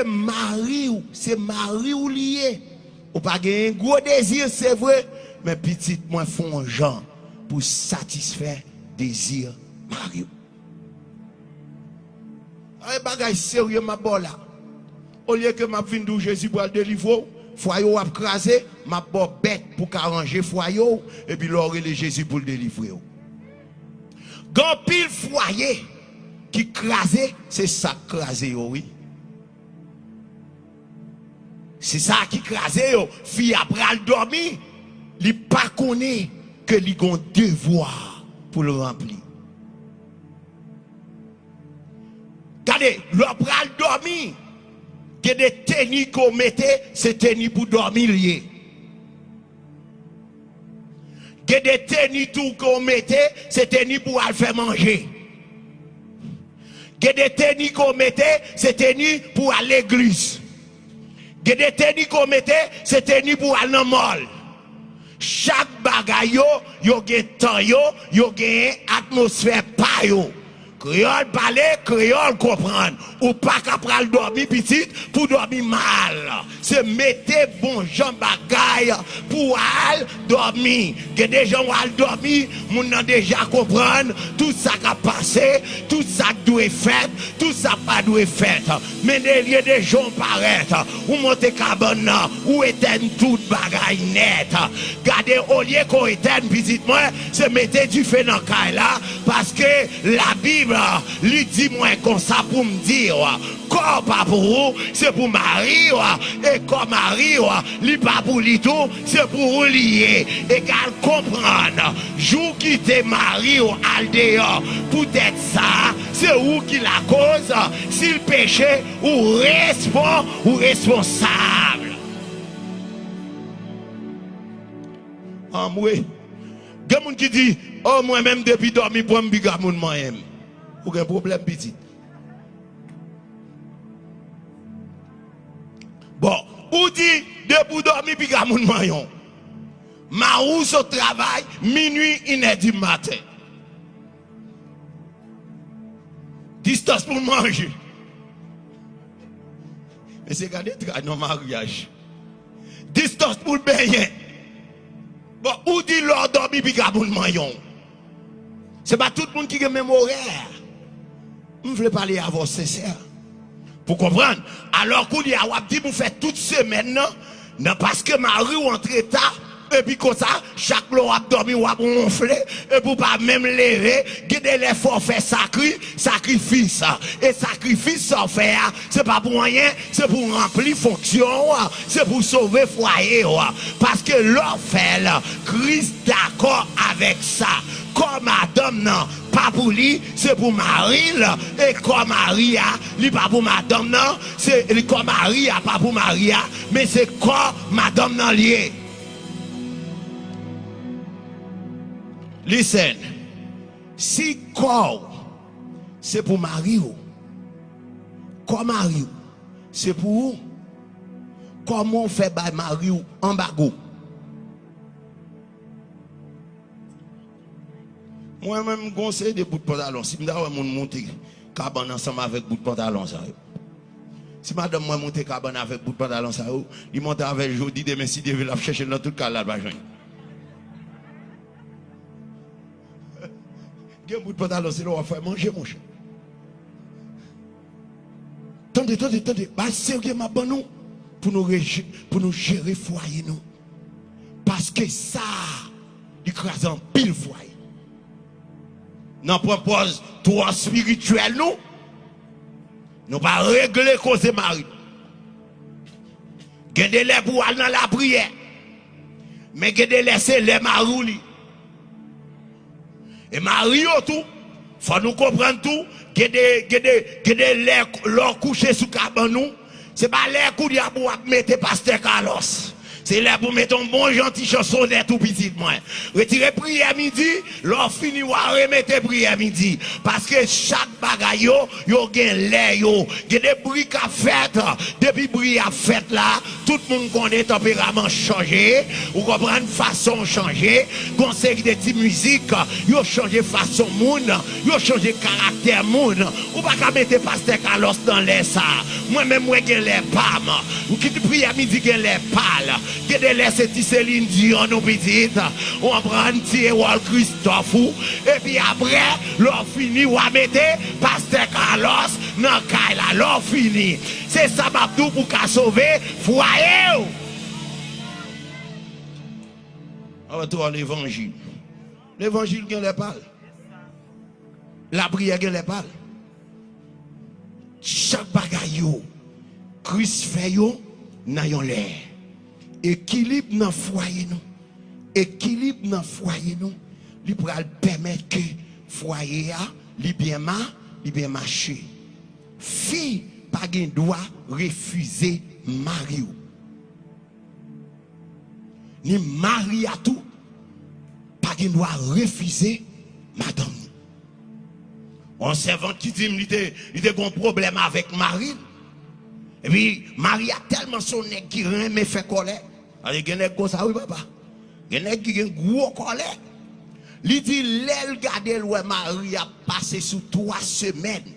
c'est Marie ou lié, ou pas gagner gros désir, c'est vrai, mais petit moi font gens pour satisfaire désir Marie. Ay bagay sérieux ma bon là. Au lieu que m'a vinn d'où Jésus pour le délivrer, foyer a crasé, m'a bon bête pour arranger foyer et puis l'aurait le Jésus pour le délivrer. Grand pile foyer qui crasé, c'est ça crasé oui. C'est ça qui crasé yo, fille après le dormir, li pas connaît que li gon devoir pour le remplir. Regardez, l'opéra dormir, que des tennis qu'on mettait, c'est tennis pour dormir lié. Que des tennis tout qu'on mettait, c'est tennis pour aller faire manger. Que des tennis qu'on mettait, c'est tennis pour aller à l'église. Que des tennis qu'on mettait, c'est tennis pour aller dans le mall. Chaque bagaille, yo gen temps yo gen atmosphère pa yo. Créole parler, créole comprendre. Ou pas qu'à pral dormir petit pour dormir mal. C'est mettez bon gens bagaille pour aller dormir. Que des gens vont dormir, moun nan déjà comprendre tout ça qui a passé, tout ça qui doit faire, tout ça pas doit faire. Mais derrière des gens paraître, ou monter cabane, ou éteindre tout bagaille net. Gardez au lieu qu'on éteigne petit moi, c'est mettez du feu dans caille là parce que la Bible lui dit moi comme ça pour me dire corps pas pour vous c'est pour Marie et comme Marie lui pas pour lui tout c'est pour vous lier et qu'elle comprendre jour qui te Marie al dehors peut-être ça c'est où qui la cause s'il péché ou responsable moi il y a des gens qui disent oh moi même depuis dormir pour me bigamoun moi-même. Ou un problème petit. Bon, ou dit de pour dormir puis gamoun mayon. Ma rousse au travail minuit 1h du matin. Distance pour manger. Mais c'est garder dans mariage. Distance pour baigner. Bon, ou dit l'or dormir puis gamoun mayon. C'est pas tout le monde qui a même horaire. Je veux parler à vous sincère. Pour comprendre. Alors qu'on y a dit, vous faites toute semaine, non, parce que Marie ou entre tard, et puis comme ça, chaque lot a dormi ou a ronflé, et pour pas même lever, guider les forfaits sacrifice. Et sacrifice sans faire, c'est pas pour rien, c'est pour remplir fonction, c'est pour sauver foyer. Parce que l'offre, Christ d'accord avec ça. Comme madame non, pas pour lui, c'est pour Marie et comme Maria, lui pas pour madame non, c'est comme Maria, pas pour Maria, mais c'est comme madame non lié. Listen, si corps c'est pour Marie, comme Marie, c'est pour vous. Comment on fait by Marie en bago? Moi-même, je conseille des bouts de pantalon. Si je vais monter cabane ensemble avec bout de pantalon, ça. Si madame moi monter cabane avec bout de pantalon, ça, il monte avec jeudi, demain, si Dieu veut la chercher dans tout le cas là, il y a un bout de pantalon, c'est là où on va faire manger, mon cher. Attendez. Bah, sérieusement, bon, nous, pour nous gérer foyer, nous. Parce que ça, il crase en pile foyer. Nous propose toi spirituel nous pas régler cause Marie. Gardez les pour aller dans la prière. Mais gardez laisser les marouli. Et Marie tout, faut nous comprendre tout, gardez les leur coucher sous cabane nous, c'est pas les coups pour mettre pasteur Carlos. C'est là pour mettre un bon gentil chansonnette tout petit moi. Retirez prière midi, l'on finit ou remettez prière midi. Parce que chaque bagaille yo gen l'air yo, gen des bruits qu'a fait, depuis bruit a fait là, tout le monde connaît tempérament changé, ou comprendre façon changé, conseil de petite musique, yo changé façon moun, yo changé caractère moun, ou pas qu'à mettre pasteur Carlos dans l'air ça. Moi-même moi gen les pam, ou qui te prie à midi gen les pâles. Que de laisser Céline Dion nous petite, on prend Wall Christophe, et puis après, l'on finit ou à mettre Pasteur Carlos dans Kaila, l'on finit. C'est ça Babdou pour qu'à sauver foyer. On retourne à l'évangile. L'évangile gagne les pâles. La prière gagne les pâles. Chaque bagaille, Christ fait yo, n'a yon l'air. Équilibre dans le foyer nous. Équilibre dans le foyer nous. Il pourra permettre que le foyer a bien marché. Fille pas doit refuser mari. Ni mari à tout pas doit refuser madame. On servant qui dit il a un problème avec Marie. Et puis Marie a tellement son nez qui remet fait colère. Il y a un ça oui papa. Il y a un gros colère. Il dit l'aile garder le Marie a passé sous 3 semaines.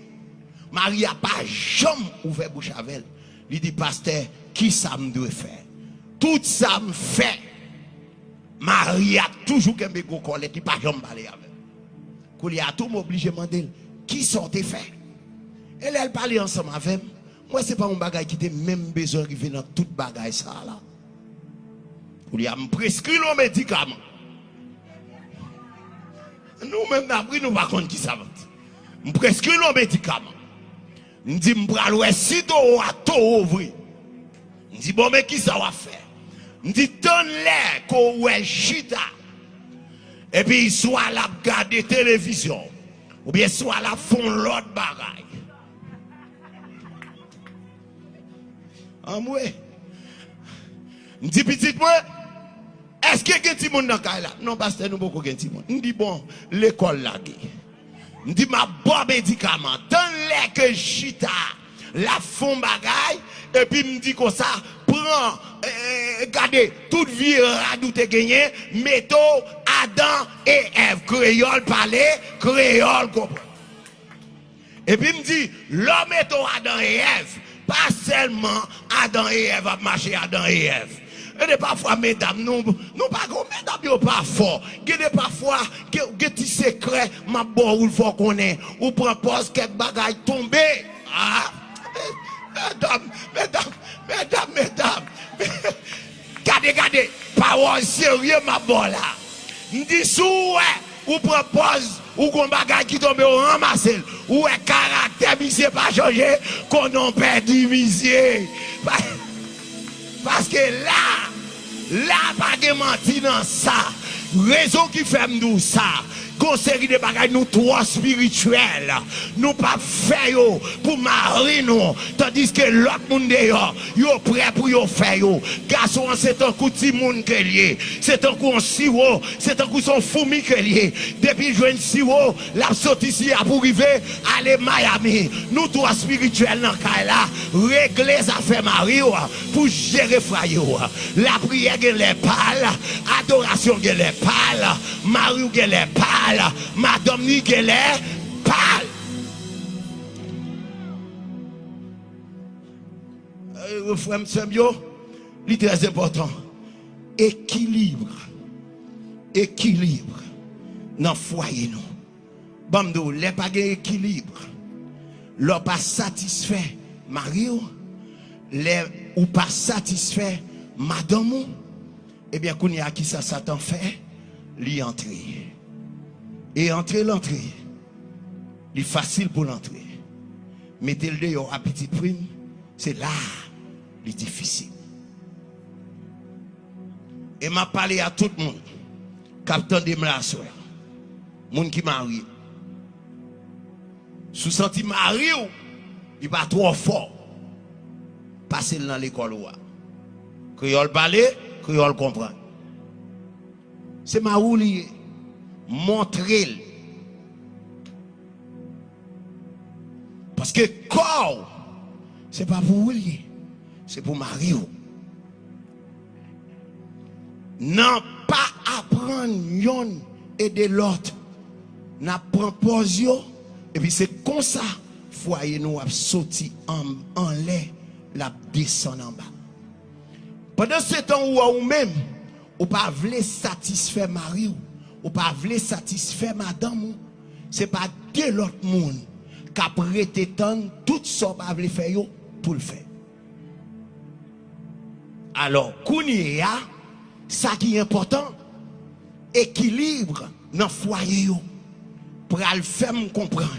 Marie a pas jamais ouvert bouche avec elle. Il dit pasteur, qui ça me doit faire? Tout ça me fait. Marie a toujours qu'un gros colère, il pas jamais parler avec. Quand il a tout m'oblige demander qui sortait faire. Elle parlait ensemble avec moi, c'est pas un bagage qui était même besoin de dans toute bagage ça là. Pour lui me prescrit le médicament. Nous même d'après nous pas contre qui ça va. Me prescrit le médicament. Me dit me pral ouais sitôt à tout ouvrir. Me dit bon mais qui ça va faire? Me dit donne l'air qu'on ouais chita. Et puis soit la regarder télévision ou bien soit la font l'autre bagage. Moi, je dis petit moi, est-ce qu'il y a un petit monde dans le là? Non, parce que nous beaucoup de petit monde. Je dis bon, l'école là. Je dis ma bonne médicament, dans les que chita, la fond bagaille, et puis me dit comme ça, prends, regardez, toute vie radou te gagné, mettons Adam et Ève, créole parler, créole comprendre. Et puis me dit, l'homme mettons Adam et Ève. Pas seulement Adam et Ève a marché Adam et Ève. Et parfois, mesdames, nous pas comme mesdames, nous pas fort. Il y a parfois, des secrets, ma bon, ou il faut qu'on ait, ou propose quelques bagailles tomber. Ah, mesdames. Regardez, parole sérieux, ma bon là. Je dis sous, ou propose, ou qu'on bagaille qui tombe, ou ramasse, ou un caractère, monsieur, pas changé, qu'on en perdu, monsieur. Parce que là, pas de mentir dans ça. Raison qui fait nous ça. Qu'on série de bagages nous trop spirituels. Nous pas faire pour marier nous. Tandis que l'autre monde dehors, yo prêt pour yo faire yo. Garçon, c'est un coup de monde que lié. C'est un coup de sirop. C'est un coup de son fourmi que lié. Depuis je sirop, la sortie ici à pour arriver aller Miami. Nous trop spirituels dans cas là, régler ça fait marier pour gérer frère. La prière que les pâles, adoration que les pâles, Marie que les pâles. Madame Nigueler parle. Frère Sambio, c'est très important. Équilibre dans le foyer. Bamdo, les pas d'équilibre. L'on pas satisfait Mario, les ou pas satisfait madame, eh bien, qu'on y a qui ça Satan fait, l'y entrer. Et l'entrée, il est facile pour l'entrée. Mettez le dehors à petite prime, c'est là, il est difficile. Et m'a parlé à tout le monde, capitaine de la soeur, monde qui marie. Sous senti mari, il pas trop fort. Passez dans l'école. Créole parler, créole comprend. C'est ma lié. Montrer. Parce que corps, c'est pas pour lier, c'est pour marier. Non pas apprendre yon et de l'autre. N'apprend pas yo. Et puis c'est comme ça, foyer nous a sorti en l'air, la descend en bas. Pendant ce temps où même, ou pas voulez satisfaire mari ou pas voulez satisfaire madame, c'est pas de l'autre monde qui a prêté tant tout ça pas voulez faire yo pour le faire. Alors, kounya, ça qui est important, équilibre dans le foyer yo, pour le faire me comprendre.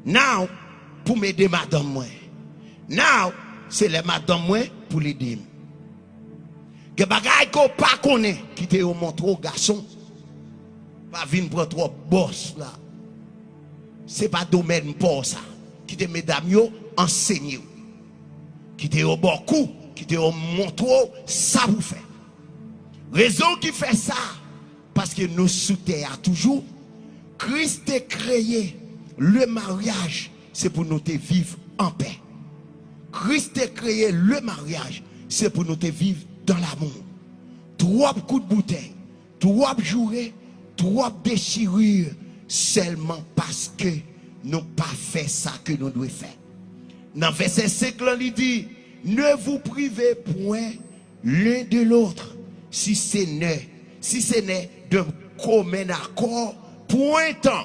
Now, pour m'aider madame moi. Now, c'est les madame moi pour l'aider. Que bagay ko pas connaît qui te montre au garçon pas venir prendre trop boss là c'est pas domaine pour ça qui te mesdames yo enseigner qui te au beaucoup qui te montre ça vous fait raison qui fait ça parce que nous sous terre toujours Christ a créé le mariage c'est pour nous te vivre en paix. Christ a créé le mariage c'est pour nous te vivre dans l'amour. Trois coups de bouteille, trois jouets, trois déchirures, seulement parce que nous pas fait ça que nous devons faire. Dans verset 5, il dit, ne vous privez point l'un de l'autre, si ce n'est de commun accord, pointant,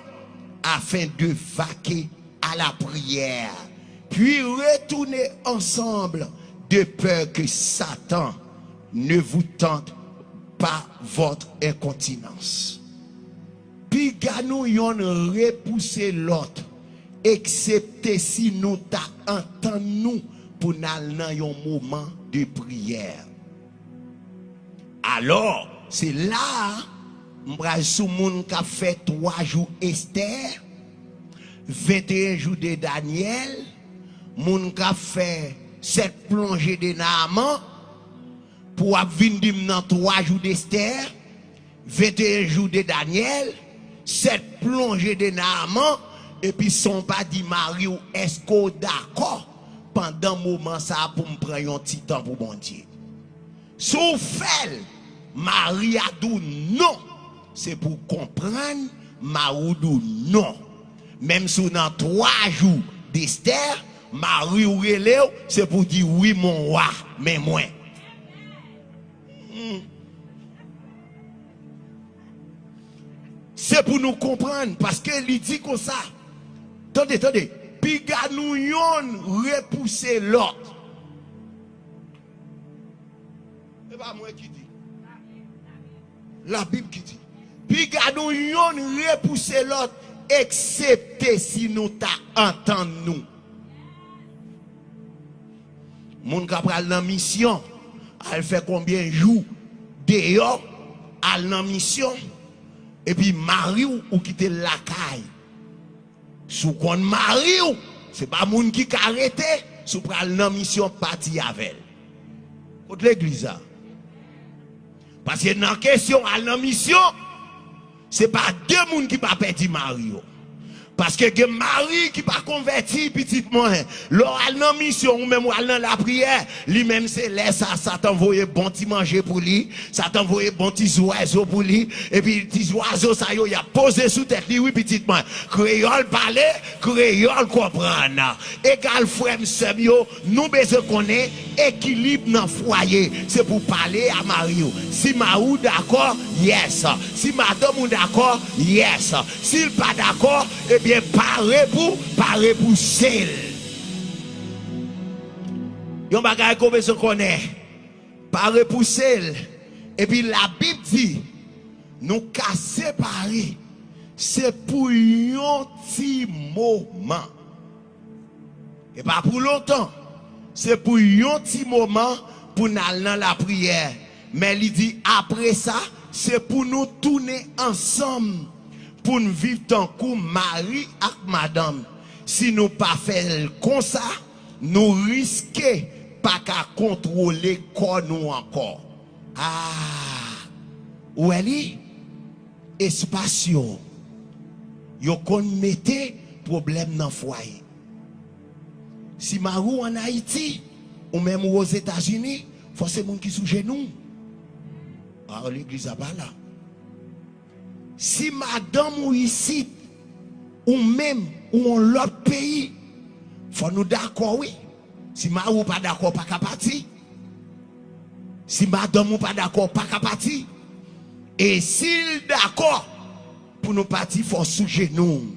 afin de vaquer à la prière, puis retourner ensemble, de peur que Satan ne vous tente pas votre incontinence. Puis nous yon repousser l'autre, excepté si nous t'entendons nous pour n'aller dans un moment de prière. Alors, c'est là, m'bral sou moun ka fait 3 jours Esther, 21 jours de Daniel, moun ka fait 7 plongées de Naaman, pour venir dans 3 jours d'Esther, 21 jours de Daniel, 7 plongées de Naaman, et puis son pas dit Marie ou est-ce qu'on d'accord pendant un moment ça pour me prendre un petit temps pour bon Dieu. Sous fait, Marie a dit non, c'est pour comprendre, Marie dit non. Même si dans 3 jours d'Esther, Marie ou relève, c'est pour dire oui mon roi, mais moi. C'est pour nous comprendre parce que il dit comme ça. Attendez. Puis nous yon repousser l'autre. C'est pas moi qui dit. La Bible qui dit. Puis nous yon repousser l'autre excepté si nous t'entendons nous. Moun ka pral nan mission, elle fait combien de jours dehors, elle nan mission. Et puis mari ou quitte la caille. Sou kon mari ou, c'est pas moun qui arrêté, sou pral nan mission parti avec elle. Côté l'église là. Parce que dans question à nan mission, c'est pas 2 moun qui pas perdu mari ou. Parce que les mari qui pas converti petit moins, leur dans mission ou même dans la prière, lui-même c'est laisse ça t'envoyer bon petit manger pour lui, ça t'envoyer bon petit oiseau pour lui, et puis petit oiseau ça y a posé sous tête lui oui petit moins. Créole parler, créole comprendre. Égal frère sœur yo, nous besoin connaître équilibre dans foyer, c'est pour parler à Mario. Si Maou d'accord, yes. Si madame ou d'accord, yes. S'il pas d'accord, eh bien paré pour celle. Yon bagay qu'on besoin connaît. Paré pour celle. Et puis la Bible dit nous ka séparer. C'est pour un petit moment. Et pas pour longtemps. C'est pour un petit moment pour aller dans la prière. Mais il dit après ça, c'est pour nous tourner ensemble. Pour nous vivre tant que mari et madame. Si nous pas faire comme ça, nous risquons pas qu'à contrôler corps nous encore. Ah, où elle est? Espace yo. Yo kon mette problème dans foyer. Si marou en Haïti ou même aux États-Unis, faut c'est monde qui sous genou. Alors l'église a pas là. Si madame ou ici ou même ou en l'autre pays, faut nous d'accord oui. Si marou pas d'accord pas qu'à partir. Si madame ou pas d'accord pas qu'à partir. Et s'il d'accord pour nous partir, faut sous genou.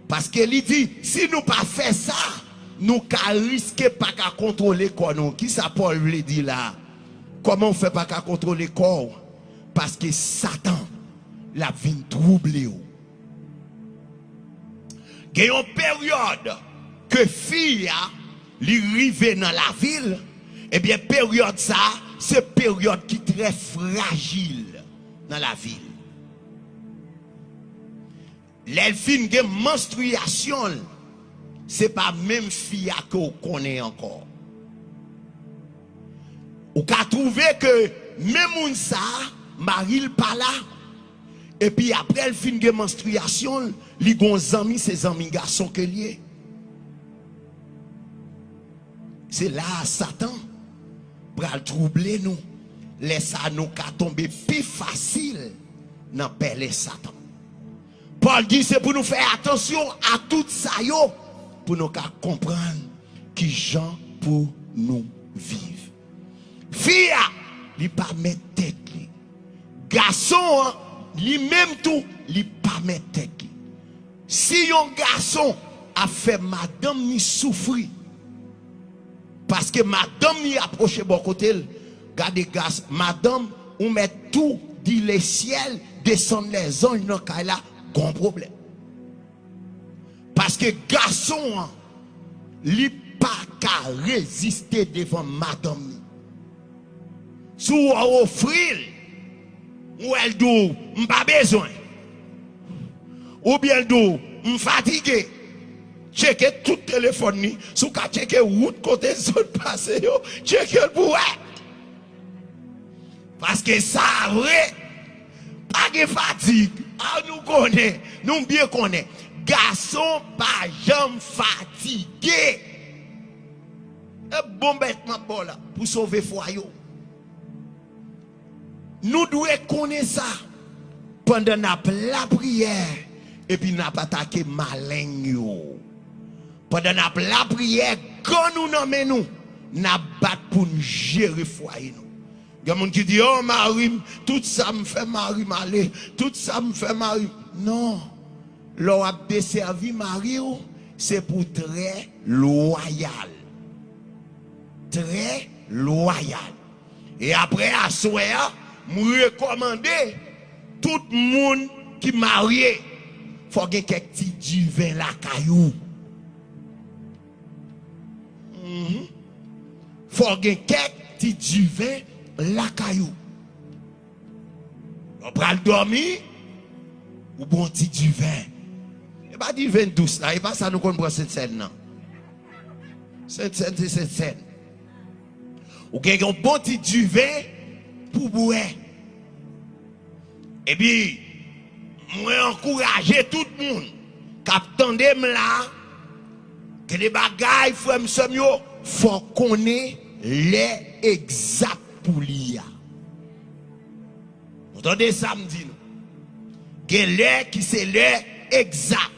Parce qu'il dit, si nous pas fait ça, nous ne risquons pas qu'à contrôler le corps. Qui ça Paul veut dire là? Comment on fait pas qu'à contrôler le corps? Parce que Satan la vient troubler. Il y a une période que fille li rive dans la ville, eh bien période ça, c'est période qui est très fragile dans la ville. L'elfine de menstruation, c'est pas même fille que vous connaissez encore. Ou qu'a trouvé que même ça, Marie pas là. Et puis après le fin de menstruation, li gon zami, ses amis garçons que lié. C'est là Satan pral troubler nous. Laisse nous qu'à tomber plus facile dans pelle Satan. Paul dit c'est pour nous faire attention à tout ça yo pour nous comprendre qui gens pour nous vivre. Fille, li pas mettre tête li. Garçon, li même tout, li pas mettre tête li. Si un garçon a fait madame ni souffrir parce que madame ni approché bon côté, regardez garçon, madame on met tout dit les ciels descend les anges dans là, grand problème. Parce que garçon li pas qu'à résister devant madame. Si vous offrez, ou elle dit, m'pas besoin. Ou bien elle dit, m'fatigué. Checker tout téléphone ni, sous ka checker route côté zone passé yo, checker le pour parce que ça vrai, pas de fatigue. Ah nous connaît, nous bien connaît. Garçon pas jamais fatigué. Un bon bêtement bon là pour sauver foyer. Nous devons connaître ça pendant la prière et puis nous attaquer malin yo. Pendant la prière, quand nous nommons nous battre pour nous gérer foyer nous. Il y a des gens qui disent oh Marie, tout ça me fait Marie malé, tout ça me fait Marie. Non, l'on a desservi Marie, c'est pour très loyal. Très loyal. Et après à soir, je recommande tout le monde qui marié, il faut qu'il y ait quelques petits divins la caillou. Faut qu'il y ait quelques petits divins la caillou. On prend le dormir ou bon petit divin. Et pas divin douce là, et pas ça nous comprend cette scène là. Cette scène c'est cette scène. Ou qu'il un bon petit divin pour boire. Et puis moi encourager tout le monde qui attendait là que les bagailles frère yo faut connaître les exacts pour l'IA. Vous entendez ça me dit nous? Que les qui c'est les exact.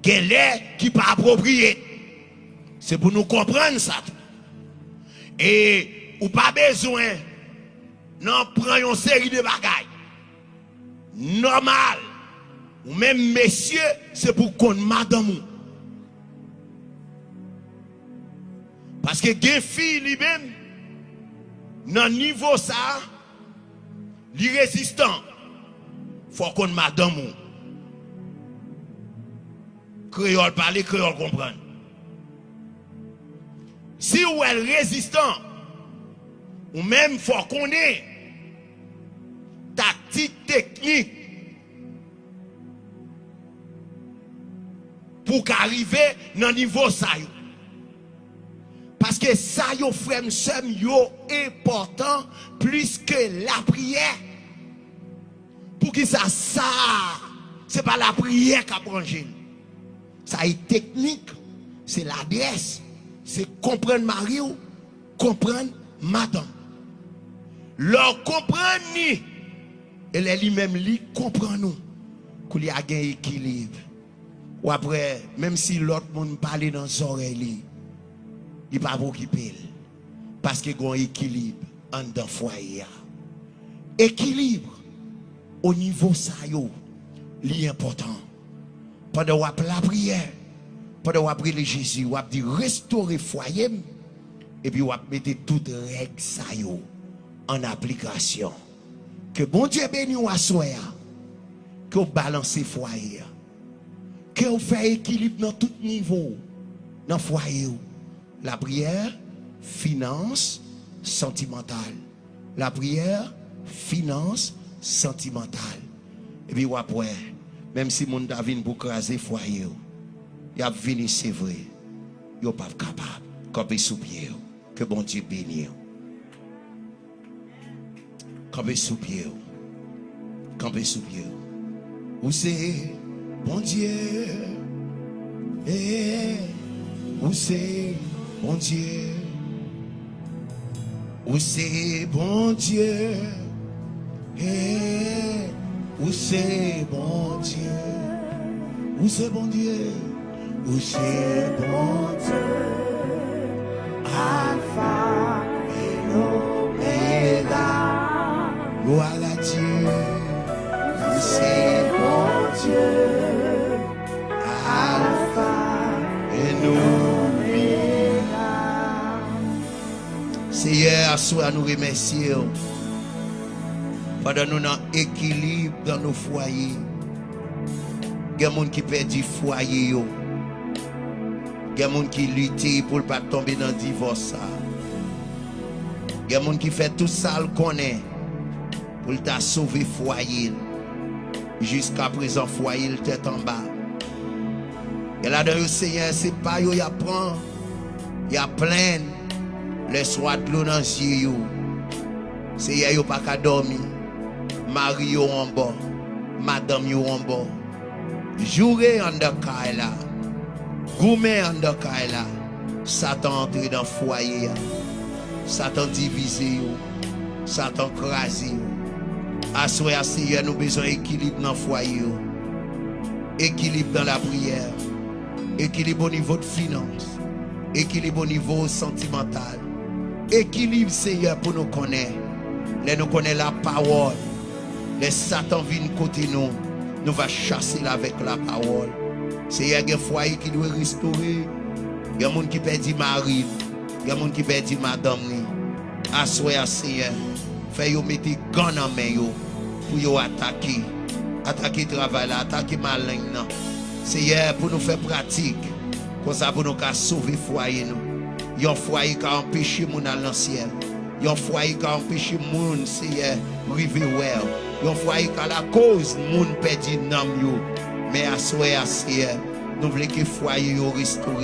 Que les qui pas approprié. C'est pour nous comprendre ça. Et ou pas besoin non prendre une série de bagailles. Normal. Ou même messieurs, c'est pour qu'on madame. Parce que les filles lui-même, dans le niveau ça, les résistants, il faut qu'on madame. Créole parler, créole comprendre. Si ou elle résistant, ou même faut qu'on ait tactique technique pour qu'arriver dans le niveau ça. Parce Puisque ça, yo frère, m'sem, yo important plus que la prière. Pour qui ça, c'est pas la prière qui a branché. Ça est technique, c'est l'adresse, c'est comprendre Mario, comprendre madame. Leur comprendre ni, et les lui-même li comprend nous, qu'il y a un équilibre. Ou après, même si l'autre monde parle dans ses oreilles, il ne va pas occuper. Parce qu'il y a un équilibre en dans le foyer. Équilibre au niveau ça, c'est important. Pendant la prière, pendant la prière de Jésus, on dit restaurer le foyer, et puis on mettre toutes les règles ça en application. Que bon Dieu bénisse à soi, que vous balancez le foyer, que vous faites équilibre dans tout niveau, dans le foyer. La prière, finance, sentimentale. La prière, finance, sentimentale. Et puis après, même si mon David pour craser foyer, il a venu, c'est vrai, il n'est pas capable. Campez sous pied. Que bon Dieu bénisse. Campez sous pied. Campez sous pied. Où c'est, bon Dieu? Où c'est, bon Dieu? Où c'est, bon Dieu? Où c'est, bon Dieu? Où c'est, bon Dieu? Où c'est, bon Dieu? Alpha et Omega. Gloire à Dieu. Où c'est, bon Dieu? Alpha et Omega. Seigneur, à soi nous remercions. Pendant nous avons équilibre dans nos foyers. Il y a des gens qui perdent du foyer. Il y a des gens qui luttent pour ne pas tomber dans le divorce. Il y a des gens qui font tout ça qu'on est pour t'a sauver le foyer. Jusqu'à présent, le foyer est tête en bas. Et là, dans le Seigneur, c'est pas yo, il y a prend, il y a plein. Les soirs de l'eau dans les yeux. Seigneur, yo pas qu'à dormir. Marie yo en bas. Madame yo en bas. Jouer en de là. Gourmet en de là. Satan entre dans le foyer. Satan divisé. Satan crasé. Assoir Seigneur, nous besoin d'équilibre dans le foyer. Équilibre dans la prière. Équilibre au niveau de finance. Équilibre au niveau sentimental. Équilibre, Seigneur, pour nous connaître. Les nous connaît la parole. Les Satan viennent côté nous. Nous va chasser avec la parole. Seigneur, il y a un foyer qui doit restaurer. Il y a des gens qui perdent mari. Il y a des gens qui perdent madame. Assoyez, Seigneur. Faites mettre des gants en main pour attaquer. Attaquer le travail, attaquer malin. Seigneur, pour nous faire pratique. Comme ça, pour nous sauver le foyer. Il y a un foyer qui a empêché mon dans le ciel. Il y a un foyer qui a empêché mon Seigneur arriver well. Il y a un foyer qui a la cause mon perdu nom. Mais à Seigneur, nous voulons que le foyer restauré.